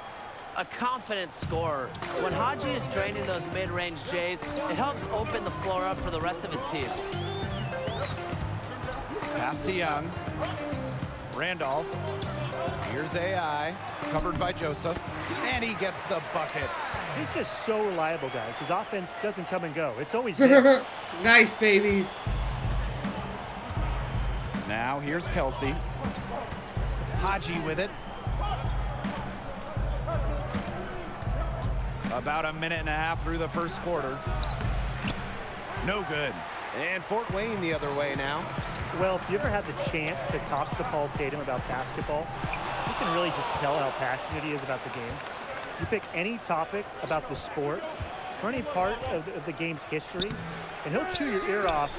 A confident scorer. When Haji is draining those mid-range J's, it helps open the floor up for the rest of his team. Pass to Young. Randolph. Here's AI, covered by Joseph, and he gets the bucket. He's just so reliable, guys. His offense doesn't come and go. It's always there. Nice, baby. Now here's Kelsey. Haji with it. About a minute and a half through the first quarter. No good. And Fort Wayne the other way now. Well, if you ever had the chance to talk to Paul Tatum about basketball, you can really just tell how passionate he is about the game. You pick any topic about the sport or any part of the game's history, and he'll chew your ear off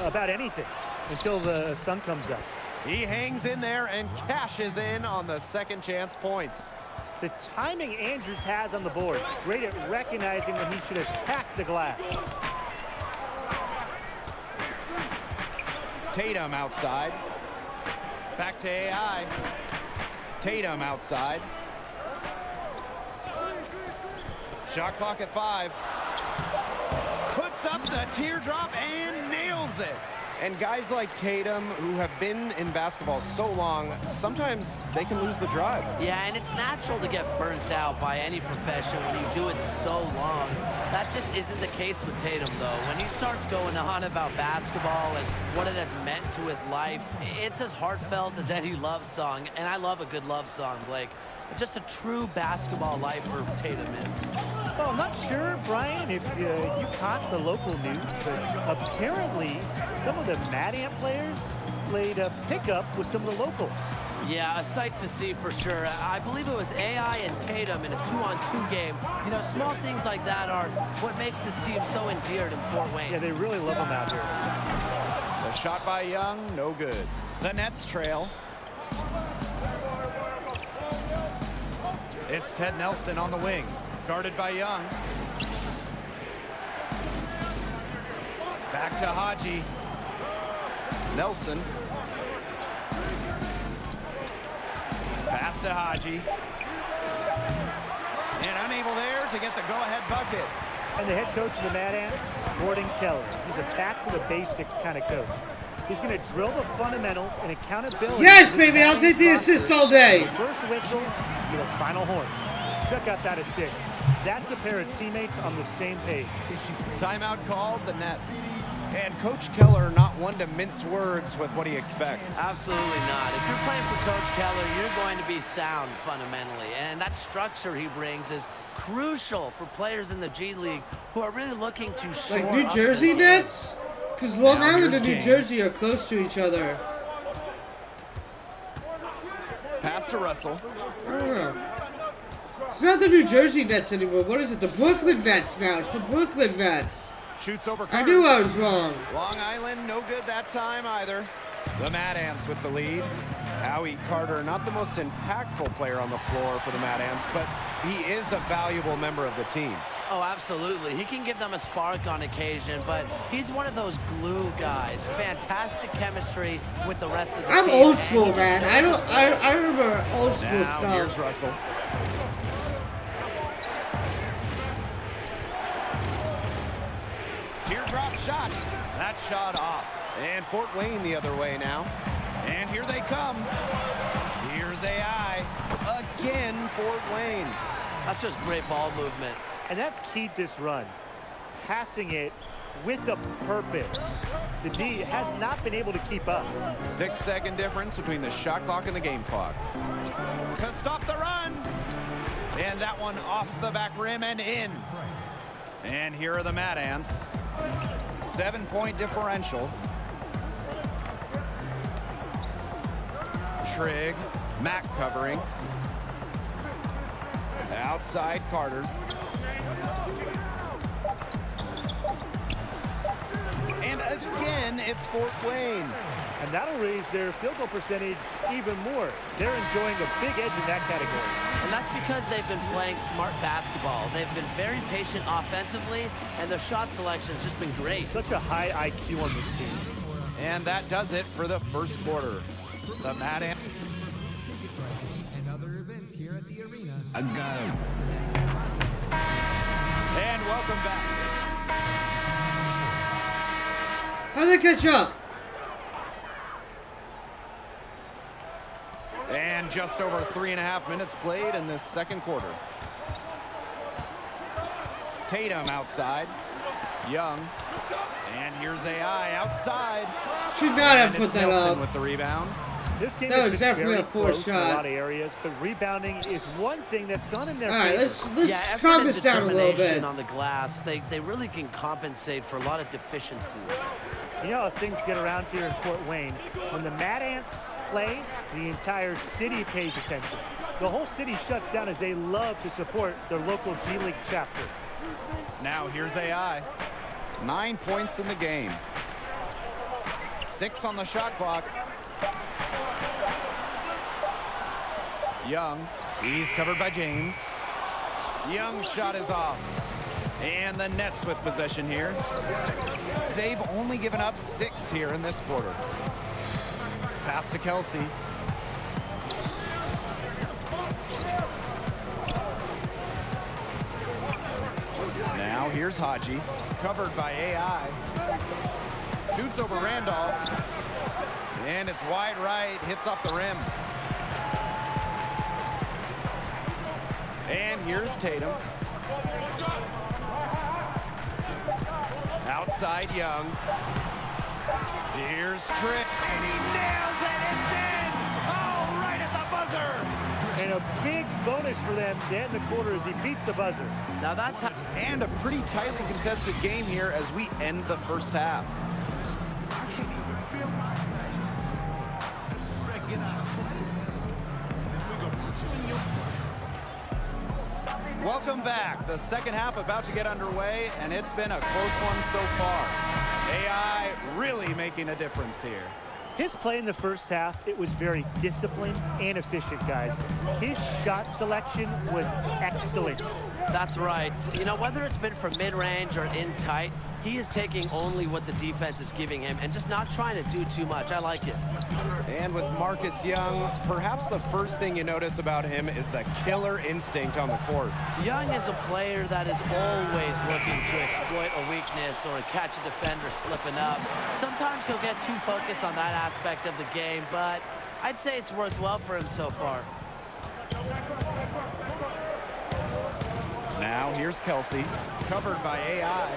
about anything until the sun comes up. He hangs in there and cashes in on the second chance points. The timing Andrews has on the board, great at recognizing when he should attack the glass. Tatum outside. Back to AI. Tatum outside. Shot clock at 5. Puts up the teardrop and nails it. And guys like Tatum, who have been in basketball so long, sometimes they can lose the drive. Yeah, and it's natural to get burnt out by any profession when you do it so long. That just isn't the case with Tatum, though. When he starts going on about basketball and what it has meant to his life, it's as heartfelt as any love song. And I love a good love song, Blake. Just a true basketball lifer Tatum is. Well, I'm not sure, Brian, if you caught the local news, but apparently some of the Mad Ant players played a pickup with some of the locals. Yeah, a sight to see for sure. I believe it was AI and Tatum in a 2-on-2 game. You know, small things like that are what makes this team so endeared in Fort Wayne. Yeah, they really love them out here. The shot by Young, no good. The Nets trail. It's Ted Nelson on the wing, guarded by Young. Back to Haji. Nelson. Pass to Haji. And unable there to get the go-ahead bucket. And the head coach of the Mad Ants, Gordon Keller. He's a back-to-the-basics kind of coach. He's going to drill the fundamentals and accountability. Yes, baby, I'll take the assist all day. First whistle to the final horn. Check out that assist. That's a pair of teammates on the same page. Timeout called, the Nets. And Coach Keller not one to mince words with what he expects. Absolutely not. If you're playing for Coach Keller, you're going to be sound fundamentally. And that structure he brings is crucial for players in the G League who are really looking to shore Like New up Jersey their Nets? Because Long Island and New Jersey are close to each other. Pass to Russell. I don't know. It's not the New Jersey Nets anymore. What is it? The Brooklyn Nets now. It's the Brooklyn Nets. Shoots over I Carter. knew I was wrong. Long Island, no good that time either. The Mad Ants with the lead. Howie Carter, not the most impactful player on the floor for the Mad Ants, but he is a valuable member of the team. Oh, absolutely. He can give them a spark on occasion, but he's one of those glue guys. Fantastic chemistry with the rest of the team. I'm old school, man. I remember old school now, stuff. Here's Russell. Teardrop shot. That shot off. And Fort Wayne the other way now. And here they come. Here's AI. Again, Fort Wayne. That's just great ball movement. And that's keyed this run. Passing it with a purpose. The D has not been able to keep up. 6-second difference between the shot clock and the game clock. To stop the run. And that one off the back rim and in. And here are the Mad Ants. 7-point differential. Trigg, Mack covering. Outside Carter. And again, it's Fort Wayne. And that'll raise their field goal percentage even more. They're enjoying a big edge in that category. And that's because they've been playing smart basketball. They've been very patient offensively, and their shot selection has just been great. Such a high IQ on this team. And that does it for the first quarter. The Mad Ants. And other events here at the arena. I got him. And welcome back. How'd they catch up? And just over 3.5 minutes played in this second quarter. Tatum outside. Young. And here's AI outside. Should not have And put it's that Nelson up. with the rebound. This game That has was been definitely very a forced close in a shot. lot of areas, but rebounding is one thing that's gone in their All right, favor. let's calm this down a little bit. On the glass, they really can compensate for a lot of deficiencies. You know how things get around here in Fort Wayne. When the Mad Ants play, the entire city pays attention. The whole city shuts down as they love to support their local G League chapter. Now here's AI. 9 points in the game. 6 on the shot clock. Young, he's covered by James. Young's shot is off. And the Nets with possession here. They've only given up 6 here in this quarter. Pass to Kelsey. Now here's Haji, covered by AI. Shoots over Randolph. And it's wide right, hits off the rim. And here's Tatum. Outside Young. Here's Trick. And he nails it. It's in. Oh, right at the buzzer. And a big bonus for them to end the quarter as he beats the buzzer. Now that's how. And a pretty tightly contested game here as we end the first half. Welcome back. The second half about to get underway, and it's been a close one so far. AI really making a difference here. His play in the first half, it was very disciplined and efficient, guys. His shot selection was excellent. That's right. You know, whether it's been from mid-range or in tight, he is taking only what the defense is giving him and just not trying to do too much. I like it. And with Marcus Young, perhaps the first thing you notice about him is the killer instinct on the court. Young is a player that is always looking to exploit a weakness or catch a defender slipping up. Sometimes he'll get too focused on that aspect of the game, but I'd say it's worked well for him so far. Now here's Kelsey, covered by AI.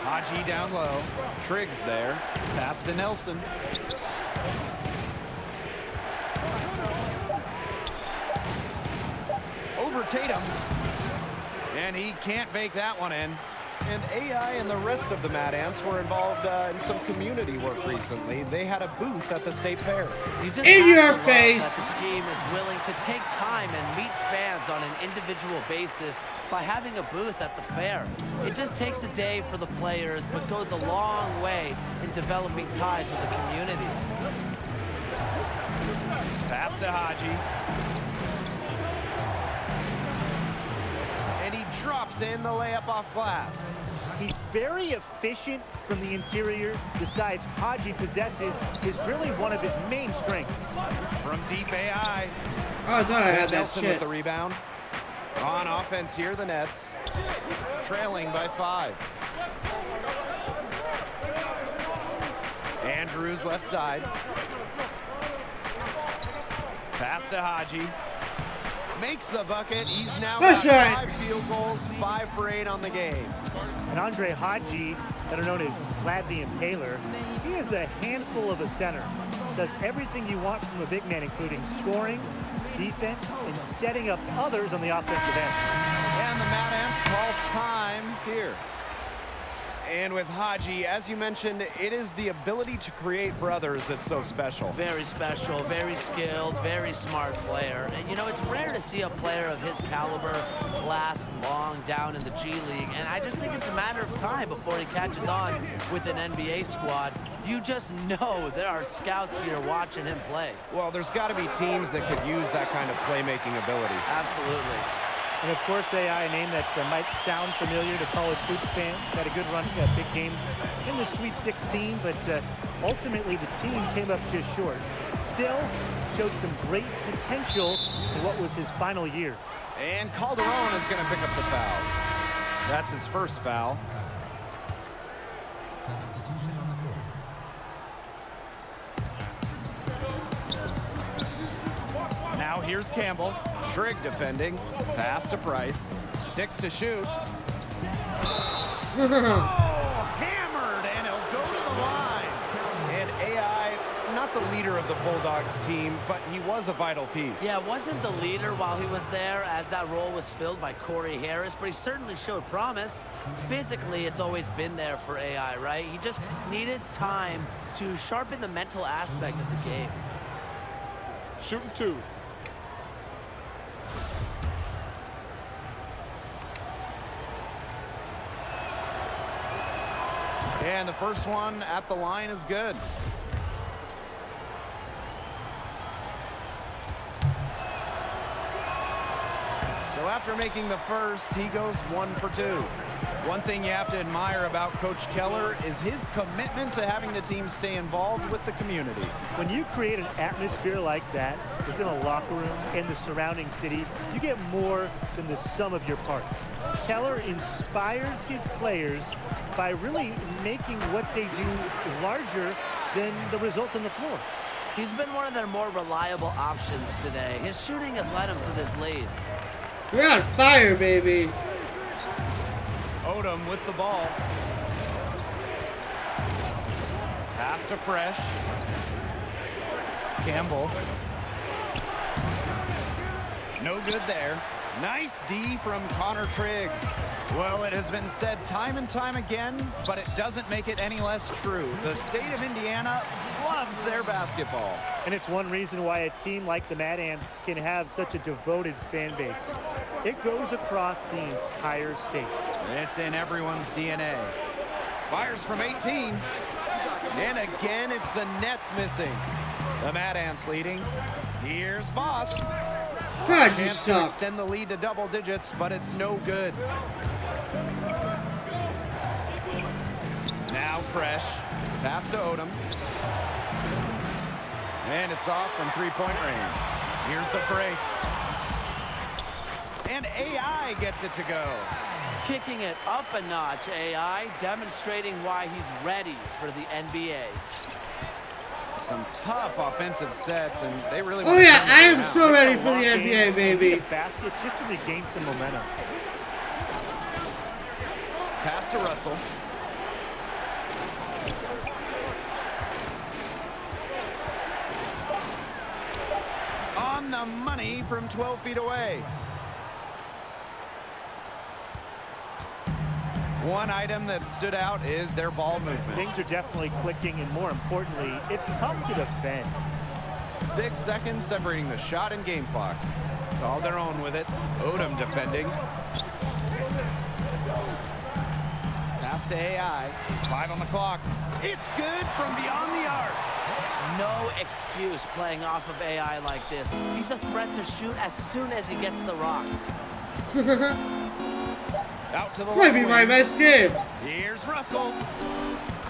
Haji down low. Triggs there. Pass to Nelson. Over Tatum. And he can't bake that one in. And AI and the rest of the Mad Ants were involved in some community work recently. They had a booth at the State Fair. You just In your have to love face. that the team is willing to take time and meet fans on an individual basis by having a booth at the fair. It just takes a day for the players, but goes a long way in developing ties with the community. Pass to Haji. And he drops in the layup off glass. He's very efficient from the interior. Besides, Haji possesses is really one of his main strengths. From deep AI. Oh, I thought I had that Nelson with shit. the rebound. On offense here, the Nets. Trailing by 5. Andrews left side. Pass to Haji. Makes the bucket. He's now got 5 field goals, 5 for 8 on the game. And Andre Haji, better known as Vlad the Impaler, he is a handful of a center. Does everything you want from a big man, including scoring, defense, and setting up others on the offensive end. And the Mad Ants call time here. And with Haji, as you mentioned, it is the ability to create for others that's so special. Very special, very skilled, very smart player. And you know, it's rare to see a player of his caliber last long down in the G League. And I just think it's a matter of time before he catches on with an NBA squad. You just know there are scouts here watching him play. Well, there's got to be teams that could use that kind of playmaking ability. Absolutely. And of course, AI, a name that might sound familiar to college hoops fans. Had a good run, a big game in the Sweet 16, but ultimately the team came up just short. Still, showed some great potential in what was his final year. And Calderon is going to pick up the foul. That's his first foul. Substitution on the court. here's Campbell. Trigg defending. Pass to Price. 6 to shoot. Hammered, and he'll go to the line. And AI, not the leader of the Bulldogs team, but he was a vital piece. Yeah, wasn't the leader while he was there, as that role was filled by Corey Harris, but he certainly showed promise. Physically, it's always been there for AI, right? He just needed time to sharpen the mental aspect of the game. Shooting 2. And the first one at the line is good. So after making the first, he goes 1 for 2. One thing you have to admire about Coach Keller is his commitment to having the team stay involved with the community. When you create an atmosphere like that within a locker room and the surrounding city, you get more than the sum of your parts. Keller inspires his players by really making what they do larger than the results on the floor. He's been one of their more reliable options today. His shooting has led him to this lead. We're on fire, baby. Odom with the ball. Pass to Fresh. Campbell. No good there. Nice D from Connor Trigg. Well, it has been said time and time again, but it doesn't make it any less true. The state of Indiana loves their basketball. And it's one reason why a team like the Mad Ants can have such a devoted fan base. It goes across the entire state. It's in everyone's DNA. Fires from 18. And again, it's the Nets missing. The Mad Ants leading. Here's Voss. God, you Chance to suck. extend the lead to double digits, but it's no good. Now Fresh. Pass to Odom. And it's off from three-point range. Here's the break. And AI gets it to go. Kicking it up a notch, AI, demonstrating why he's ready for the NBA. Some tough offensive sets, and they really Oh yeah, I am so ready for the NBA, baby. Basket just to regain some momentum. Pass to Russell. On the money from 12 feet away. One item that stood out is their ball movement. Things are definitely clicking, and more importantly, it's tough to defend. 6 seconds separating the shot and game clocks. Called their own with it. Odom defending. Pass to AI. 5 on the clock. It's good from beyond the arc. No excuse playing off of AI like this. He's a threat to shoot as soon as he gets the rock. Out to the This might be my best game. Here's Russell.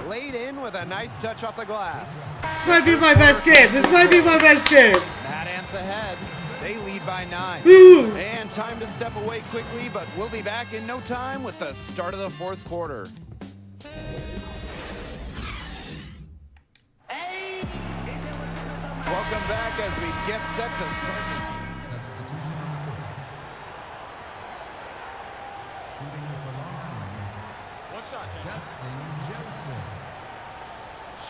Laid in with a nice touch off the glass. This might be my best game. This might be my best game. Mad Ants ahead. They lead by 9. Ooh. And time to step away quickly, but we'll be back in no time with the start of the fourth quarter. Welcome back as we get set to start. One shot, Justin Joseph.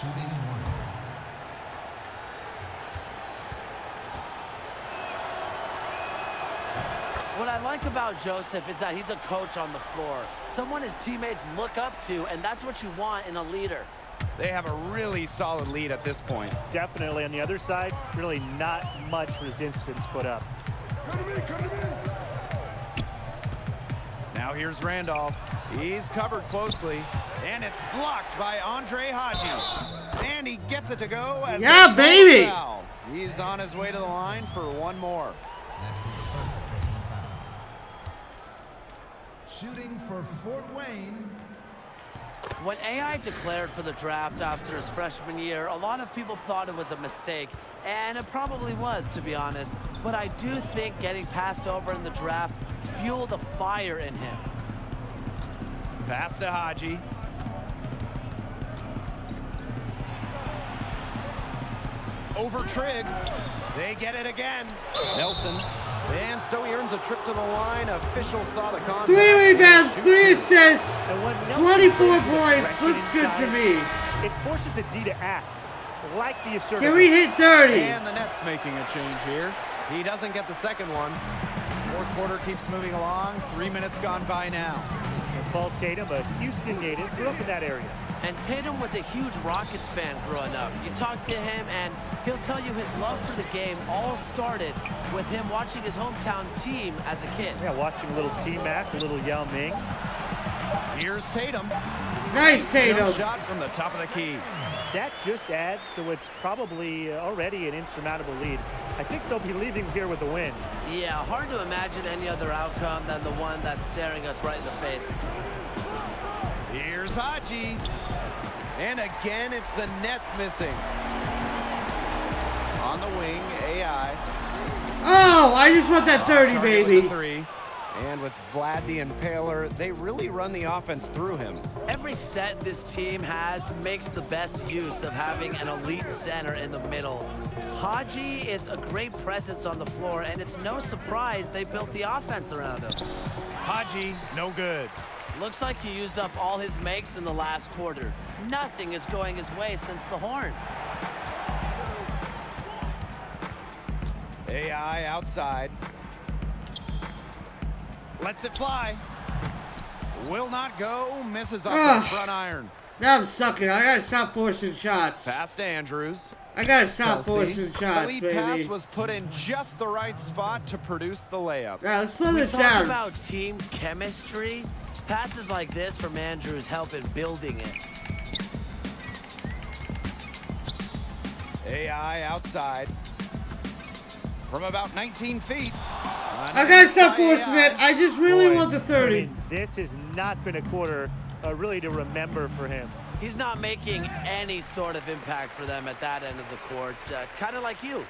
Shooting 1. What I like about Joseph is that he's a coach on the floor. Someone his teammates look up to, and that's what you want in a leader. They have a really solid lead at this point. Definitely on the other side, really not much resistance put up. Now here's Randolph. He's covered closely, and it's blocked by Andre Haji. And he gets it to go as yeah, baby. Foul. He's on his way to the line for one more. That's his first personal foul. Shooting for Fort Wayne. When AI declared for the draft after his freshman year, a lot of people thought it was a mistake, and it probably was, to be honest. But I do think getting passed over in the draft fueled a fire in him. Pass to Haji. Over Trigg. They get it again. Nelson. And so he earns a trip to the line. Officials saw the contact. 3 rebounds, 3 assists, 24 points. Looks good to me. It forces the D to act like the assertive. Can we hit 30? And the Nets making a change here. He doesn't get the second one. Fourth quarter keeps moving along. 3 minutes gone by now. Paul Tatum, a Houston native, grew up in that area. And Tatum was a huge Rockets fan growing up. You talk to him and he'll tell you his love for the game all started with him watching his hometown team as a kid. Yeah, watching a little T-Mac, a little Yao Ming. Here's Tatum. Nice Tatum. Shot from the top of the key. That just adds to what's probably already an insurmountable lead. I think they'll be leaving here with a win. Yeah, hard to imagine any other outcome than the one that's staring us right in the face. Here's Haji. And again, it's the Nets missing. On the wing, AI. Oh, I just want that 30, baby. Three. And with Vlad the Impaler, they really run the offense through him. Every set this team has makes the best use of having an elite center in the middle. Haji is a great presence on the floor, and it's no surprise they built the offense around him. Haji, no good. Looks like he used up all his makes in the last quarter. Nothing is going his way since the horn. AI outside. Lets it fly. Will not go. Misses off the front iron. Now I'm sucking. I gotta stop forcing shots. Pass to Andrews. I gotta stop Kelsey. forcing shots, The lead baby. pass was put in just the right spot to produce the layup. All right, let's slow We this talk down. about team chemistry. Passes like this from Andrews help in building it. AI outside. From about 19 feet. I gotta stop forcing it. I just really want the 30. I mean, this has not been a quarter really to remember for him. He's not making any sort of impact for them at that end of the court. Kind of like you.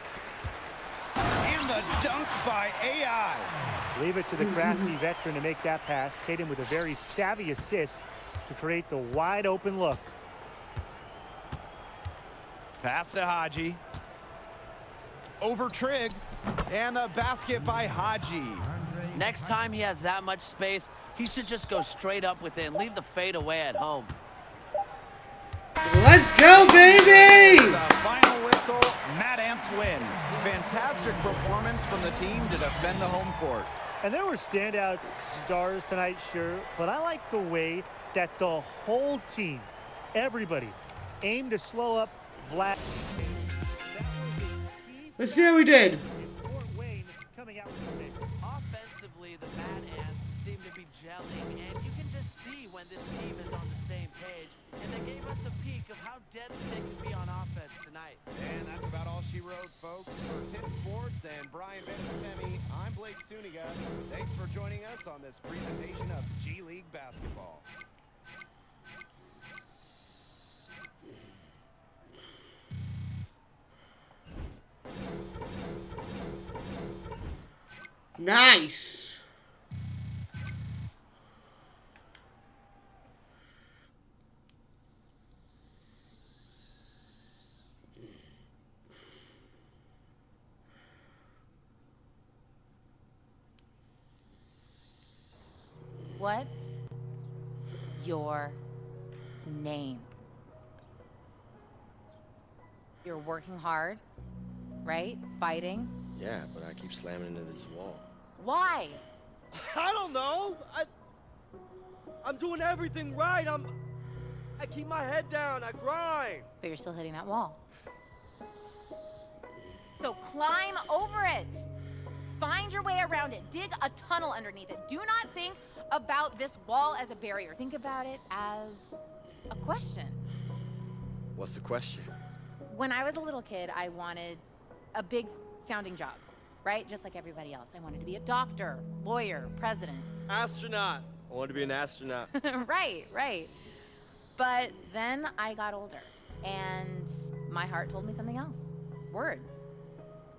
And the dunk by AI. Leave it to the crafty veteran to make that pass. Tatum with a very savvy assist to create the wide open look. Pass to Haji. Over Trigg. And the basket by Haji. Next time he has that much space, he should just go straight up with it and leave the fade away at home. Let's go, baby! The final whistle, Mad Ants win. Fantastic performance from the team to defend the home court. And there were standout stars tonight, sure, but I like the way that the whole team, everybody, aimed to slow up Vlad. Let's see how we did. Offensively, the Mad Ants seem to be gelling, and you can just see when this team is on the same page. And they gave us a peek of how deadly they can be on offense tonight. And that's about all she wrote, folks. For Tim Sports and Brian Benjamin, I'm Blake Suniga. Thanks for joining us on this presentation of G League basketball. Nice. What's your name? You're working hard, right? Fighting. Yeah, but I keep slamming into this wall. Why? I don't know. I'm doing everything right. I keep my head down. I grind. But you're still hitting that wall. So climb over it. Find your way around it. Dig a tunnel underneath it. Do not think about this wall as a barrier. Think about it as a question. What's the question? When I was a little kid, I wanted a big sounding job, right? Just like everybody else. I wanted to be a doctor, lawyer, president. Astronaut. I want to be an astronaut. Right. But then I got older and my heart told me something else. Words.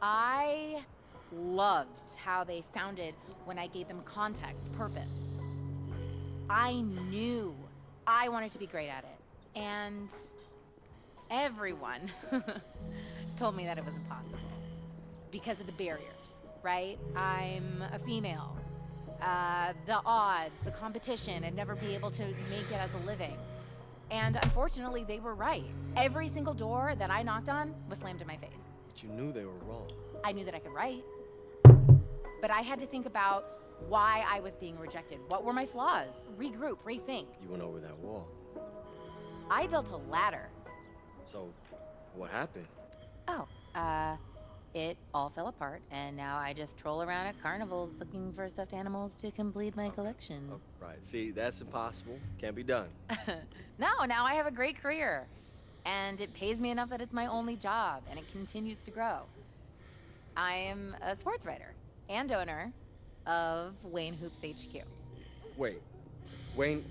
I loved how they sounded when I gave them context, purpose. I knew I wanted to be great at it. And everyone told me that it was impossible. because of the barriers, right? I'm a female. The odds, the competition, I'd never be able to make it as a living. And unfortunately, they were right. Every single door that I knocked on was slammed in my face. But you knew they were wrong. I knew that I could write. But I had to think about why I was being rejected. What were my flaws? Regroup, rethink. You went over that wall. I built a ladder. So, what happened? Oh, it all fell apart, and now I just troll around at carnivals looking for stuffed animals to complete my collection. Oh, right. See, that's impossible. Can't be done. No, now I have a great career. And it pays me enough that it's my only job, and it continues to grow. I am a sports writer and owner of Wayne Hoops HQ. Wait, Wayne,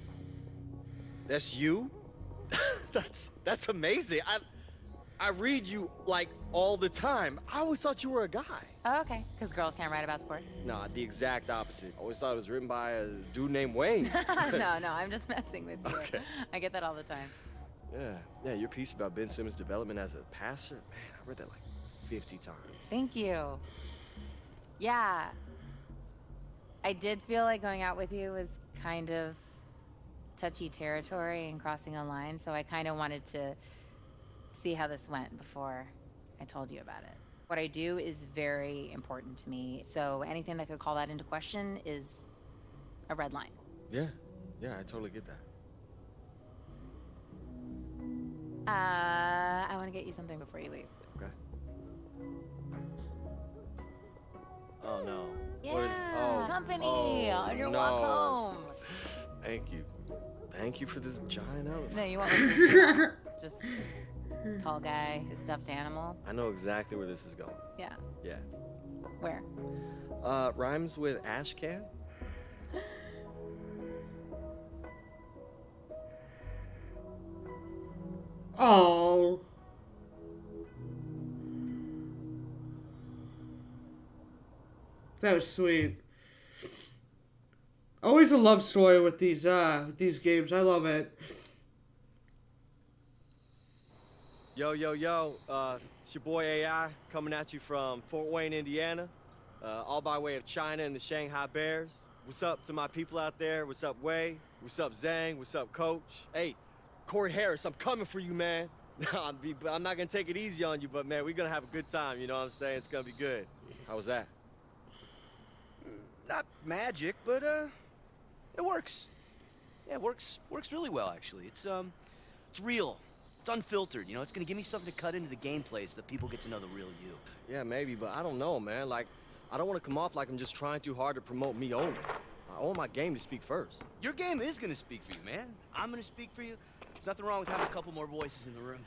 that's you? that's amazing. I read you, like, all the time. I always thought you were a guy. Oh, okay, because girls can't write about sports? Nah, the exact opposite. I always thought it was written by a dude named Wayne. No, I'm just messing with you. Okay. I get that all the time. Yeah, your piece about Ben Simmons' development as a passer, man, I read that like 50 times. Thank you. Yeah. I did feel like going out with you was kind of touchy territory and crossing a line, so I kind of wanted to see how this went before I told you about it. What I do is very important to me, so anything that could call that into question is a red line. Yeah, I totally get that. I want to get you something before you leave. Okay. Oh no. Yeah, What is company on your no. walk home. Thank you. Thank you for this giant elephant. No, you want me just tall guy, his stuffed animal. I know exactly where this is going. Yeah. Yeah. Where? Rhymes with ash can? Oh. That was sweet. Always a love story with these games. I love it. Yo, it's your boy AI coming at you from Fort Wayne, Indiana, all by way of China and the Shanghai Bears. What's up to my people out there? What's up, Wei? What's up, Zhang? What's up, Coach? Hey, Corey Harris, I'm coming for you, man. I'm not gonna take it easy on you, but man, we're gonna have a good time, you know what I'm saying? It's gonna be good. How was that? Not magic, but it works. Yeah, it works really well actually. It's real. It's unfiltered, you know. It's gonna give me something to cut into the gameplay so that people get to know the real you. Yeah, maybe, but I don't know, man. Like, I don't want to come off like I'm just trying too hard to promote me only. I want my game to speak first. Your game is gonna speak for you, man. I'm gonna speak for you. There's nothing wrong with having a couple more voices in the room.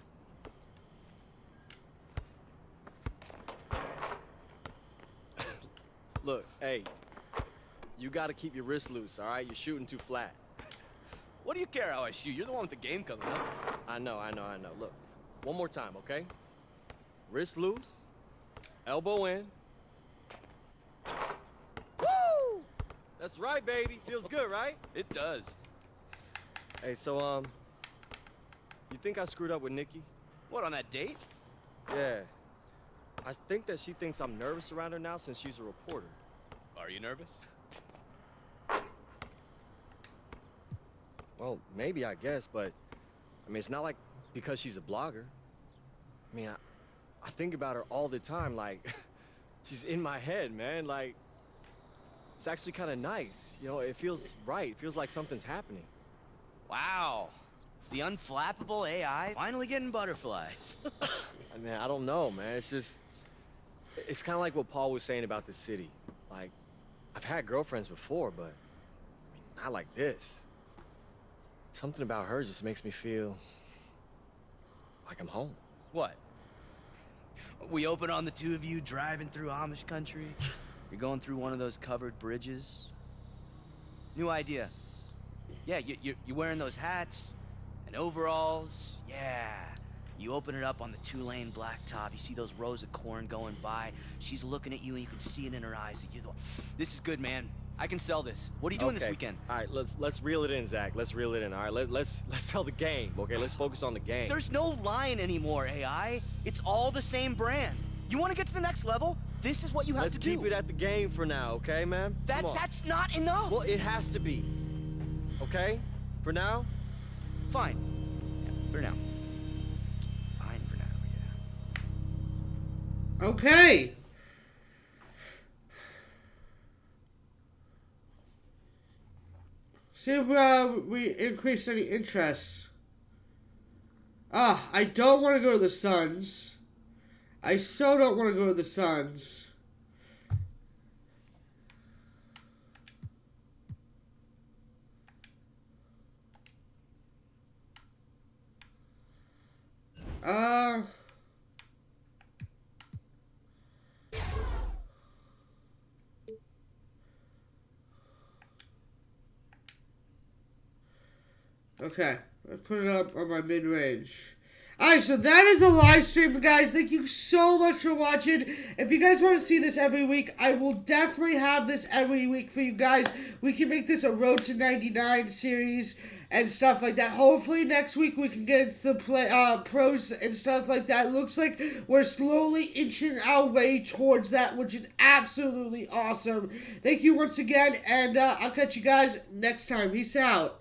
Look, hey, you gotta keep your wrist loose, all right? You're shooting too flat. What do you care how I shoot? You're the one with the game coming up. I know. Look, one more time, okay? Wrist loose, elbow in. Woo! That's right, baby. Feels good, right? It does. Hey, so, you think I screwed up with Nikki? What, on that date? Yeah. I think that she thinks I'm nervous around her now since she's a reporter. Are you nervous? Well, maybe, I guess, but, I mean, it's not like because she's a blogger. I mean, I think about her all the time, like, she's in my head, man. Like, it's actually kind of nice. You know, it feels right. It feels like something's happening. Wow. It's the unflappable AI finally getting butterflies. I mean, I don't know, man. It's just, it's kind of like what Paul was saying about the city. Like, I've had girlfriends before, but, I mean, not like this. Something about her just makes me feel like I'm home. What? We open on the two of you driving through Amish country. You're going through one of those covered bridges. New idea. Yeah, you're wearing those hats and overalls. Yeah. You open it up on the 2-lane blacktop. You see those rows of corn going by. She's looking at you, and you can see it in her eyes. This is good, man. I can sell this. What are you doing this weekend? All right, let's reel it in, Zach. Let's reel it in. All right, let's sell the game. Okay, let's focus on the game. There's no line anymore, AI. It's all the same brand. You want to get to the next level? This is what you have Let's to do. keep it at the game for now, okay, man? That's not enough. Well, it has to be. Okay? For now? Fine. Yeah, for now. Fine for now, yeah. Okay. See if we increase any interest. I don't want to go to the Suns. I so don't want to go to the Suns. Okay, I put it up on my mid-range. Alright, so that is a live stream, guys. Thank you so much for watching. If you guys want to see this every week, I will definitely have this every week for you guys. We can make this a Road to 99 series and stuff like that. Hopefully next week we can get into the pros and stuff like that. Looks like we're slowly inching our way towards that, which is absolutely awesome. Thank you once again, and I'll catch you guys next time. Peace out.